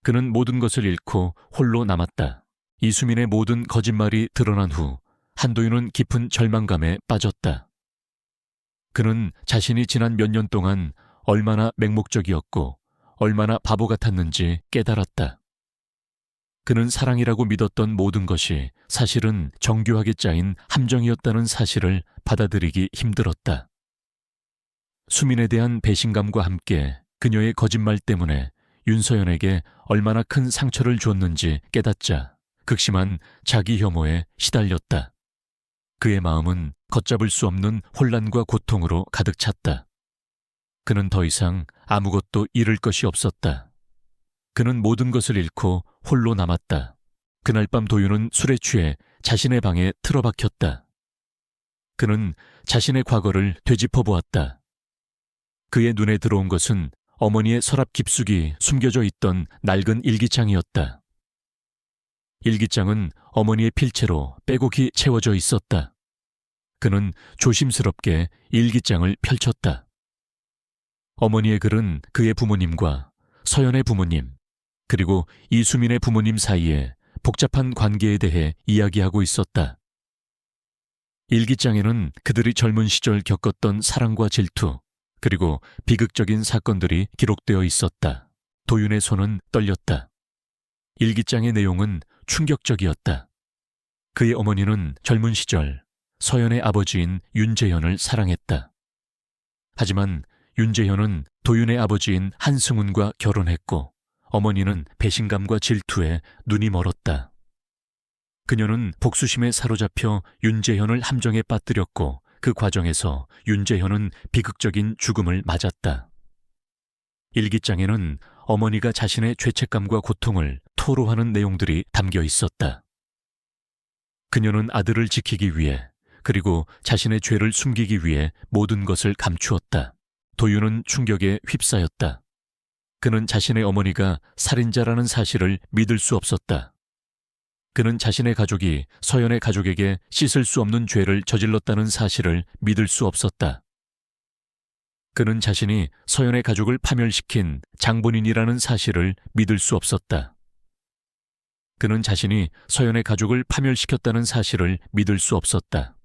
그는 모든 것을 잃고 홀로 남았다. 이수민의 모든 거짓말이 드러난 후 한도윤은 깊은 절망감에 빠졌다. 그는 자신이 지난 몇 년 동안 얼마나 맹목적이었고 얼마나 바보 같았는지 깨달았다. 그는 사랑이라고 믿었던 모든 것이 사실은 정교하게 짜인 함정이었다는 사실을 받아들이기 힘들었다. 수민에 대한 배신감과 함께 그녀의 거짓말 때문에 윤서연에게 얼마나 큰 상처를 줬는지 깨닫자 극심한 자기 혐오에 시달렸다. 그의 마음은 걷잡을 수 없는 혼란과 고통으로 가득 찼다. 그는 더 이상 아무것도 잃을 것이 없었다. 그는 모든 것을 잃고 홀로 남았다. 그날 밤 도윤은 술에 취해 자신의 방에 틀어박혔다. 그는 자신의 과거를 되짚어 보았다. 그의 눈에 들어온 것은 어머니의 서랍 깊숙이 숨겨져 있던 낡은 일기장이었다. 일기장은 어머니의 필체로 빼곡히 채워져 있었다. 그는 조심스럽게 일기장을 펼쳤다. 어머니의 글은 그의 부모님과 서연의 부모님, 그리고 이수민의 부모님 사이에 복잡한 관계에 대해 이야기하고 있었다. 일기장에는 그들이 젊은 시절 겪었던 사랑과 질투, 그리고 비극적인 사건들이 기록되어 있었다. 도윤의 손은 떨렸다. 일기장의 내용은 충격적이었다. 그의 어머니는 젊은 시절 서연의 아버지인 윤재현을 사랑했다. 하지만 윤재현은 도윤의 아버지인 한승훈과 결혼했고 어머니는 배신감과 질투에 눈이 멀었다. 그녀는 복수심에 사로잡혀 윤재현을 함정에 빠뜨렸고 그 과정에서 윤재현은 비극적인 죽음을 맞았다. 일기장에는 어머니가 자신의 죄책감과 고통을 토로하는 내용들이 담겨 있었다. 그녀는 아들을 지키기 위해 그리고 자신의 죄를 숨기기 위해 모든 것을 감추었다. 도윤은 충격에 휩싸였다. 그는 자신의 어머니가 살인자라는 사실을 믿을 수 없었다. 그는 자신의 가족이 서연의 가족에게 씻을 수 없는 죄를 저질렀다는 사실을 믿을 수 없었다. 그는 자신이 서연의 가족을 파멸시킨 장본인이라는 사실을 믿을 수 없었다. 그는 자신이 서연의 가족을 파멸시켰다는 사실을 믿을 수 없었다.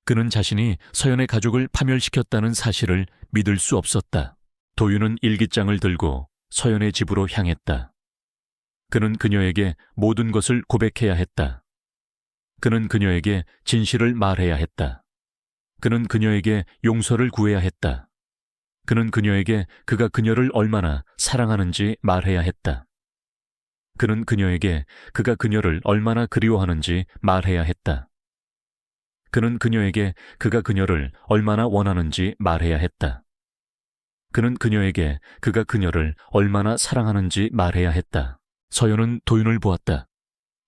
그는 자신이 서연의 가족을 파멸시켰다는 사실을 믿을 수 없었다. 도윤은 일기장을 들고 서연의 집으로 향했다. 그는 그녀에게 모든 것을 고백해야 했다. 그는 그녀에게 진실을 말해야 했다. 그는 그녀에게 용서를 구해야 했다. 그는 그녀에게 그가 그녀를 얼마나 사랑하는지 말해야 했다. 그는 그녀에게 그가 그녀를 얼마나 그리워하는지 말해야 했다. 그는 그녀에게 그가 그녀를 얼마나 원하는지 말해야 했다. 그는 그녀에게 그가 그녀를 얼마나 사랑하는지 말해야 했다. 서연은 도윤을 보았다.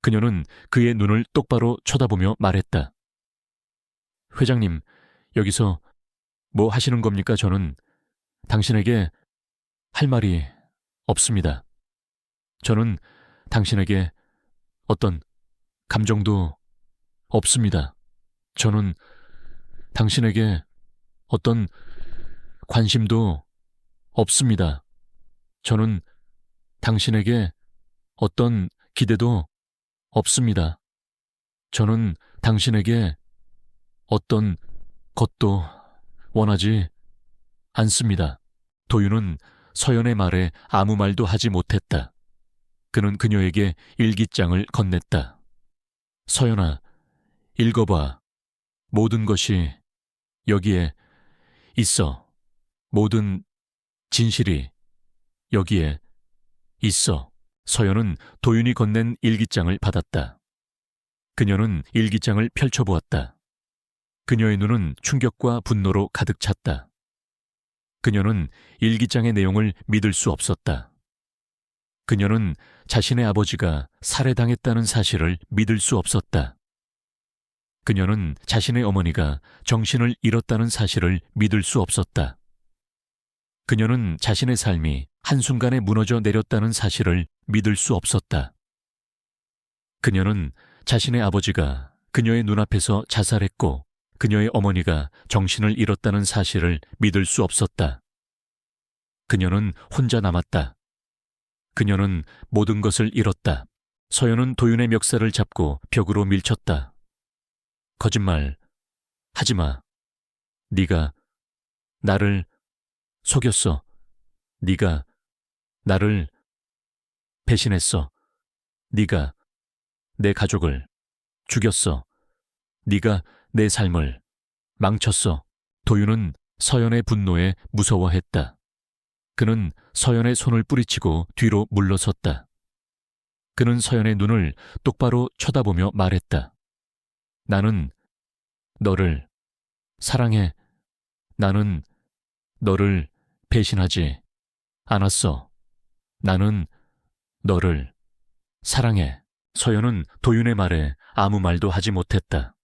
그녀는 그의 눈을 똑바로 쳐다보며 말했다. 회장님, 여기서 뭐 하시는 겁니까? 저는 당신에게 할 말이 없습니다. 저는 당신에게 어떤 감정도 없습니다. 저는 당신에게 어떤 관심도 없습니다. 저는 당신에게 어떤 기대도 없습니다. 저는 당신에게 어떤 것도 원하지 않습니다. 도윤은 서연의 말에 아무 말도 하지 못했다. 그는 그녀에게 일기장을 건넸다. 서연아, 읽어봐. 모든 것이 여기에 있어. 모든 진실이 여기에 있어. 서연은 도윤이 건넨 일기장을 받았다. 그녀는 일기장을 펼쳐보았다. 그녀의 눈은 충격과 분노로 가득 찼다. 그녀는 일기장의 내용을 믿을 수 없었다. 그녀는 자신의 아버지가 살해당했다는 사실을 믿을 수 없었다. 그녀는 자신의 어머니가 정신을 잃었다는 사실을 믿을 수 없었다. 그녀는 자신의 삶이 한순간에 무너져 내렸다는 사실을 믿을 수 없었다. 그녀는 자신의 아버지가 그녀의 눈앞에서 자살했고 그녀의 어머니가 정신을 잃었다는 사실을 믿을 수 없었다. 그녀는 혼자 남았다. 그녀는 모든 것을 잃었다. 서연은 도윤의 멱살을 잡고 벽으로 밀쳤다. 거짓말 하지 마. 네가 나를 속였어. 네가 나를 배신했어. 네가 내 가족을 죽였어. 네가 내 삶을 망쳤어. 도윤은 서연의 분노에 무서워했다. 그는 서연의 손을 뿌리치고 뒤로 물러섰다. 그는 서연의 눈을 똑바로 쳐다보며 말했다. 나는 너를 사랑해. 나는 너를 배신하지 않았어. 나는 너를 사랑해. 서연은 도윤의 말에 아무 말도 하지 못했다.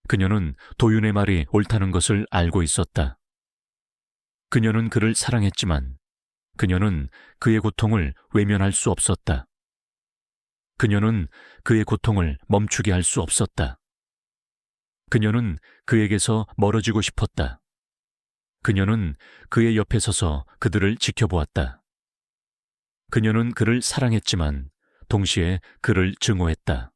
그녀는 도윤의 말이 옳다는 것을 알고 있었다. 그녀는 그를 사랑했지만 그녀는 그의 고통을 외면할 수 없었다. 그녀는 그의 고통을 멈추게 할 수 없었다. 그녀는 그에게서 멀어지고 싶었다. 그녀는 그의 옆에 서서 그들을 지켜보았다. 그녀는 그를 사랑했지만 동시에 그를 증오했다.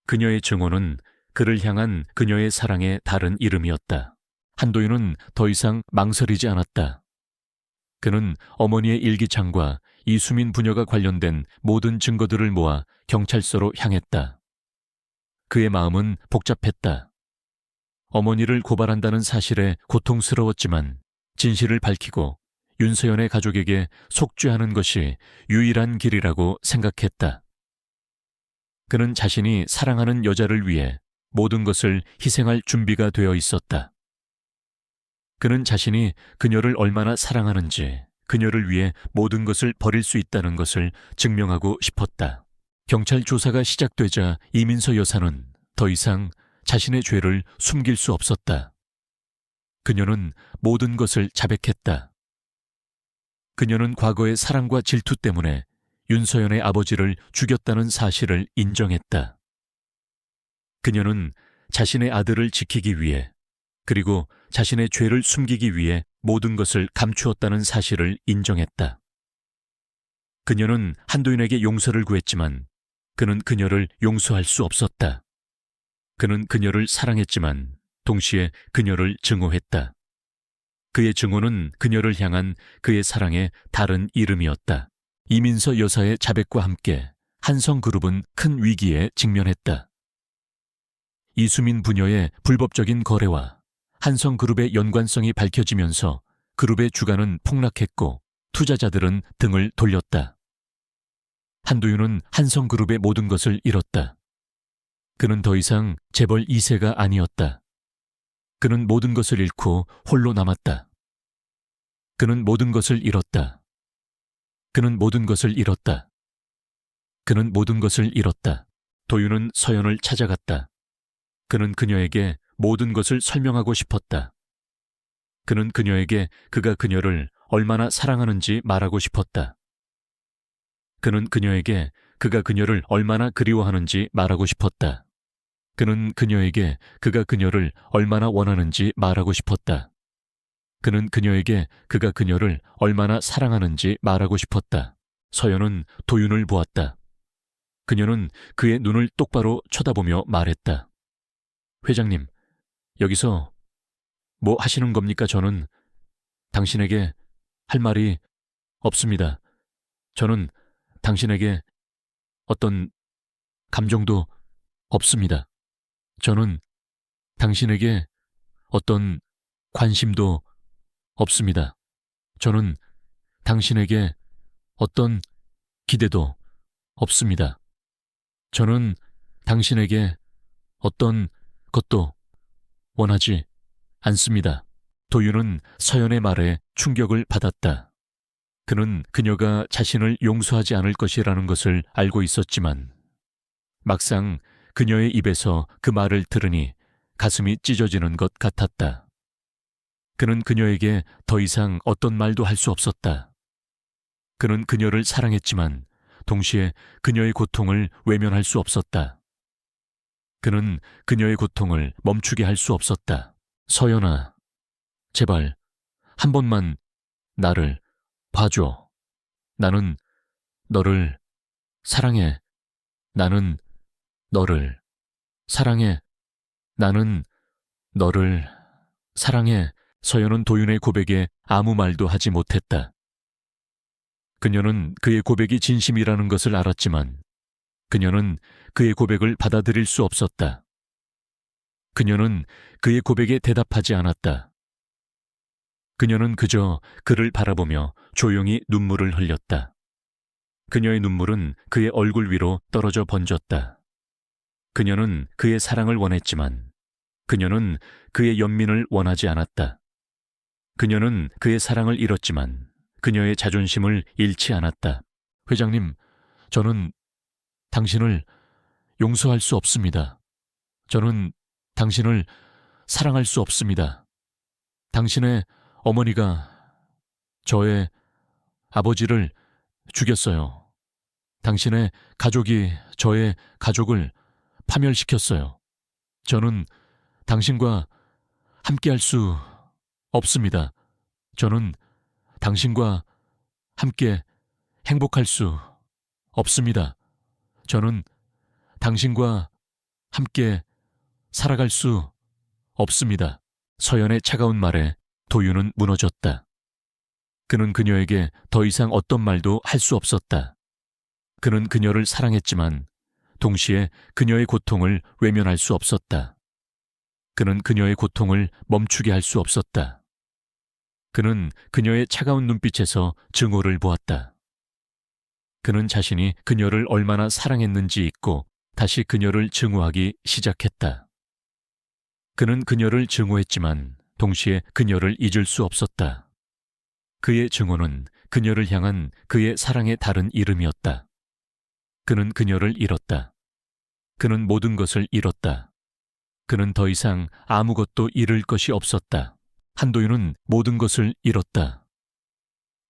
그녀의 증오는 그를 향한 그녀의 사랑의 다른 이름이었다. 한도윤은 더 이상 망설이지 않았다. 그는 어머니의 일기장과 이수민 부녀가 관련된 모든 증거들을 모아 경찰서로 향했다. 그의 마음은 복잡했다. 어머니를 고발한다는 사실에 고통스러웠지만 진실을 밝히고 윤서연의 가족에게 속죄하는 것이 유일한 길이라고 생각했다. 그는 자신이 사랑하는 여자를 위해 모든 것을 희생할 준비가 되어 있었다. 그는 자신이 그녀를 얼마나 사랑하는지, 그녀를 위해 모든 것을 버릴 수 있다는 것을 증명하고 싶었다. 경찰 조사가 시작되자 이민서 여사는 더 이상 자신의 죄를 숨길 수 없었다. 그녀는 모든 것을 자백했다. 그녀는 과거의 사랑과 질투 때문에 윤서연의 아버지를 죽였다는 사실을 인정했다. 그녀는 자신의 아들을 지키기 위해 그리고 자신의 죄를 숨기기 위해 모든 것을 감추었다는 사실을 인정했다. 그녀는 한도윤에게 용서를 구했지만 그는 그녀를 용서할 수 없었다. 그는 그녀를 사랑했지만 동시에 그녀를 증오했다. 그의 증오는 그녀를 향한 그의 사랑의 다른 이름이었다. 이민서 여사의 자백과 함께 한성그룹은 큰 위기에 직면했다. 이수민 부녀의 불법적인 거래와 한성그룹의 연관성이 밝혀지면서 그룹의 주가는 폭락했고 투자자들은 등을 돌렸다. 한도윤은 한성그룹의 모든 것을 잃었다. 그는 더 이상 재벌 2세가 아니었다. 그는 모든 것을 잃고 홀로 남았다. 그는 모든 것을 잃었다. 그는 모든 것을 잃었다. 그는 모든 것을 잃었다. 도윤은 서연을 찾아갔다. 그는 그녀에게 모든 것을 설명하고 싶었다. 그는 그녀에게 그가 그녀를 얼마나 사랑하는지 말하고 싶었다. 그는 그녀에게 그가 그녀를 얼마나 그리워하는지 말하고 싶었다. 그는 그녀에게 그가 그녀를 얼마나 원하는지 말하고 싶었다. 그는 그녀에게 그가 그녀를 얼마나 사랑하는지 말하고 싶었다. 서연은 도윤을 보았다. 그녀는 그의 눈을 똑바로 쳐다보며 말했다. 회장님, 여기서 뭐 하시는 겁니까? 저는 당신에게 할 말이 없습니다. 저는 당신에게 어떤 감정도 없습니다. 저는 당신에게 어떤 관심도 없습니다. 저는 당신에게 어떤 기대도 없습니다. 저는 당신에게 어떤 것도 원하지 않습니다. 도윤은 서연의 말에 충격을 받았다. 그는 그녀가 자신을 용서하지 않을 것이라는 것을 알고 있었지만 막상 그녀의 입에서 그 말을 들으니 가슴이 찢어지는 것 같았다. 그는 그녀에게 더 이상 어떤 말도 할 수 없었다. 그는 그녀를 사랑했지만 동시에 그녀의 고통을 외면할 수 없었다. 그는 그녀의 고통을 멈추게 할 수 없었다. 서연아, 제발 한 번만 나를 봐줘. 나는 너를 사랑해. 나는 너를 사랑해. 나는 너를 사랑해. 서연은 도윤의 고백에 아무 말도 하지 못했다. 그녀는 그의 고백이 진심이라는 것을 알았지만 그녀는 그의 고백을 받아들일 수 없었다. 그녀는 그의 고백에 대답하지 않았다. 그녀는 그저 그를 바라보며 조용히 눈물을 흘렸다. 그녀의 눈물은 그의 얼굴 위로 떨어져 번졌다. 그녀는 그의 사랑을 원했지만 그녀는 그의 연민을 원하지 않았다. 그녀는 그의 사랑을 잃었지만 그녀의 자존심을 잃지 않았다. 회장님, 저는 당신을 용서할 수 없습니다. 저는 당신을 사랑할 수 없습니다. 당신의 어머니가 저의 아버지를 죽였어요. 당신의 가족이 저의 가족을 파멸시켰어요. 저는 당신과 함께할 수 없습니다. 저는 당신과 함께 행복할 수 없습니다. 저는 당신과 함께 살아갈 수 없습니다. 서연의 차가운 말에 도윤은 무너졌다. 그는 그녀에게 더 이상 어떤 말도 할 수 없었다. 그는 그녀를 사랑했지만 동시에 그녀의 고통을 외면할 수 없었다. 그는 그녀의 고통을 멈추게 할 수 없었다. 그는 그녀의 차가운 눈빛에서 증오를 보았다. 그는 자신이 그녀를 얼마나 사랑했는지 잊고 다시 그녀를 증오하기 시작했다. 그는 그녀를 증오했지만 동시에 그녀를 잊을 수 없었다. 그의 증오는 그녀를 향한 그의 사랑의 다른 이름이었다. 그는 그녀를 잃었다. 그는 모든 것을 잃었다. 그는 더 이상 아무것도 잃을 것이 없었다. 한도윤은 모든 것을 잃었다.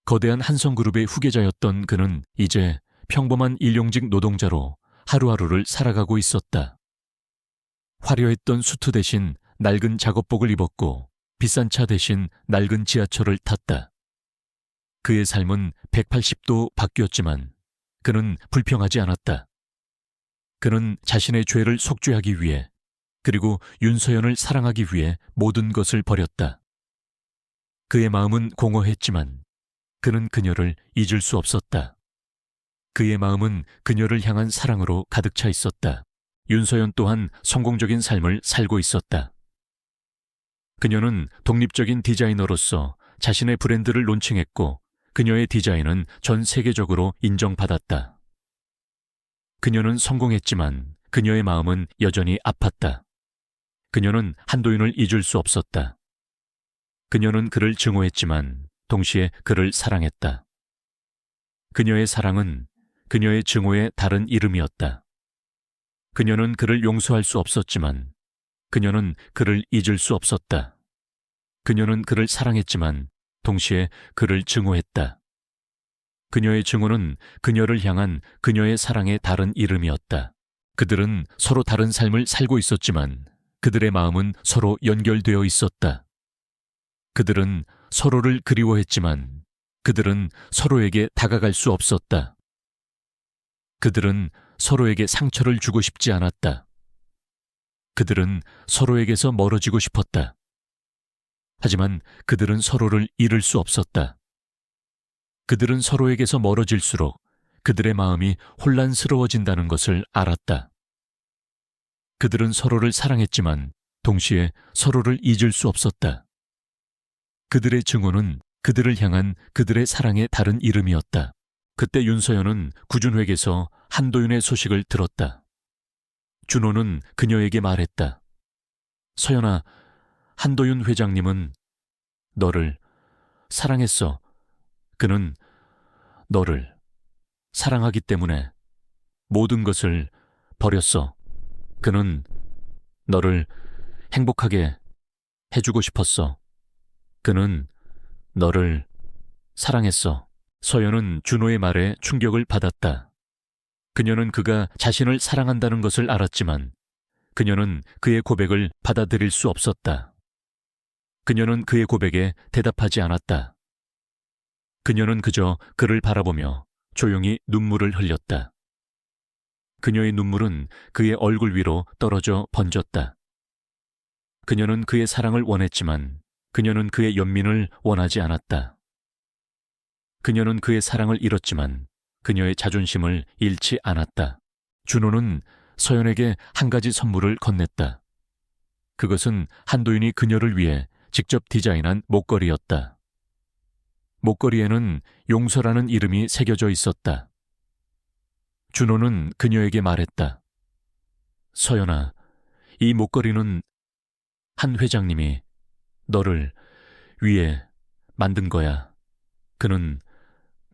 거대한 한성그룹의 후계자였던 그는 이제 평범한 일용직 노동자로 하루하루를 살아가고 있었다. 화려했던 수트 대신 낡은 작업복을 입었고 비싼 차 대신 낡은 지하철을 탔다. 그의 삶은 180도 바뀌었지만 그는 불평하지 않았다. 그는 자신의 죄를 속죄하기 위해 그리고 윤서연을 사랑하기 위해 모든 것을 버렸다. 그의 마음은 공허했지만 그는 그녀를 잊을 수 없었다. 그의 마음은 그녀를 향한 사랑으로 가득 차 있었다. 윤서연 또한 성공적인 삶을 살고 있었다. 그녀는 독립적인 디자이너로서 자신의 브랜드를 론칭했고 그녀의 디자인은 전 세계적으로 인정받았다. 그녀는 성공했지만 그녀의 마음은 여전히 아팠다. 그녀는 한도윤을 잊을 수 없었다. 그녀는 그를 증오했지만 동시에 그를 사랑했다. 그녀의 사랑은 그녀의 증오의 다른 이름이었다. 그녀는 그를 용서할 수 없었지만 그녀는 그를 잊을 수 없었다. 그녀는 그를 사랑했지만 동시에 그를 증오했다. 그녀의 증오는 그녀를 향한 그녀의 사랑의 다른 이름이었다. 그들은 서로 다른 삶을 살고 있었지만 그들의 마음은 서로 연결되어 있었다. 그들은 서로를 그리워했지만 그들은 서로에게 다가갈 수 없었다. 그들은 서로에게 상처를 주고 싶지 않았다. 그들은 서로에게서 멀어지고 싶었다. 하지만 그들은 서로를 잃을 수 없었다. 그들은 서로에게서 멀어질수록 그들의 마음이 혼란스러워진다는 것을 알았다. 그들은 서로를 사랑했지만 동시에 서로를 잊을 수 없었다. 그들의 증오는 그들을 향한 그들의 사랑의 다른 이름이었다. 그때 윤서연은 구준회에서 한도윤의 소식을 들었다. 준호는 그녀에게 말했다. 서연아, 한도윤 회장님은 너를 사랑했어. 그는 너를 사랑하기 때문에 모든 것을 버렸어. 그는 너를 행복하게 해주고 싶었어. 그는 너를 사랑했어. 서연은 준호의 말에 충격을 받았다. 그녀는 그가 자신을 사랑한다는 것을 알았지만 그녀는 그의 고백을 받아들일 수 없었다. 그녀는 그의 고백에 대답하지 않았다. 그녀는 그저 그를 바라보며 조용히 눈물을 흘렸다. 그녀의 눈물은 그의 얼굴 위로 떨어져 번졌다. 그녀는 그의 사랑을 원했지만 그녀는 그의 연민을 원하지 않았다. 그녀는 그의 사랑을 잃었지만 그녀의 자존심을 잃지 않았다. 준호는 서연에게 한 가지 선물을 건넸다. 그것은 한도윤이 그녀를 위해 직접 디자인한 목걸이였다. 목걸이에는 용서라는 이름이 새겨져 있었다. 준호는 그녀에게 말했다. 서연아, 이 목걸이는 한 회장님이 너를 위해 만든 거야. 그는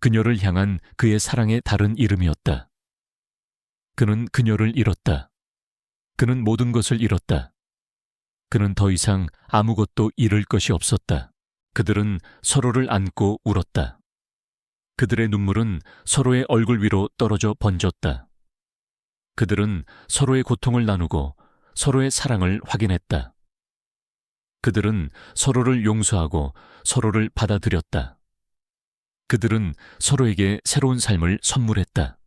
그녀를 향한 그의 사랑의 다른 이름이었다. 그는 그녀를 잃었다. 그는 모든 것을 잃었다. 그는 더 이상 아무것도 잃을 것이 없었다. 그들은 서로를 안고 울었다. 그들의 눈물은 서로의 얼굴 위로 떨어져 번졌다. 그들은 서로의 고통을 나누고 서로의 사랑을 확인했다. 그들은 서로를 용서하고 서로를 받아들였다. 그들은 서로에게 새로운 삶을 선물했다.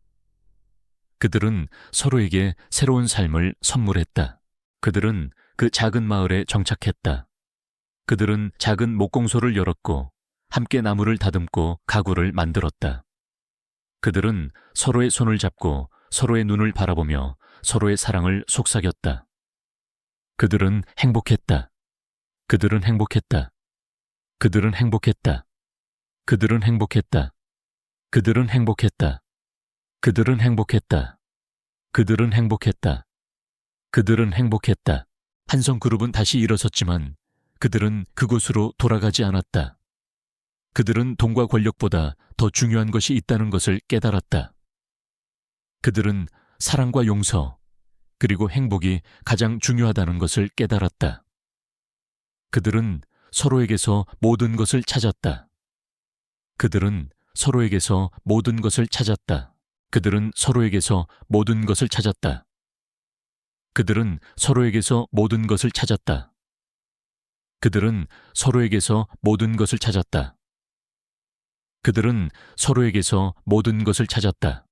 그들은 서로에게 새로운 삶을 선물했다. 그들은 그 작은 마을에 정착했다. 그들은 작은 목공소를 열었고 함께 나무를 다듬고 가구를 만들었다. 그들은 서로의 손을 잡고 서로의 눈을 바라보며 서로의 사랑을 속삭였다. 그들은 행복했다. 그들은 행복했다. 그들은 행복했다. 그들은 행복했다. 그들은 행복했다. 그들은 행복했다. 그들은 행복했다. 그들은 행복했다. 한성그룹은 다시 일어섰지만 그들은 그곳으로 돌아가지 않았다. 그들은 돈과 권력보다 더 중요한 것이 있다는 것을 깨달았다. 그들은 사랑과 용서, 그리고 행복이 가장 중요하다는 것을 깨달았다. 그들은 서로에게서 모든 것을 찾았다. 그들은 서로에게서 모든 것을 찾았다. 그들은 서로에게서 모든 것을 찾았다. 그들은 서로에게서 모든 것을 찾았다. 그들은 서로에게서 모든 것을 찾았다. 그들은 서로에게서 모든 것을 찾았다.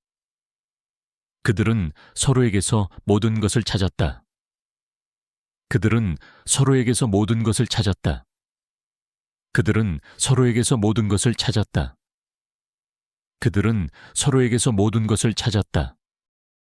그들은 서로에게서 모든 것을 찾았다. 그들은 서로에게서 모든 것을 찾았다. 그들은 서로에게서 모든 것을 찾았다. 그들은 서로에게서 모든 것을 찾았다.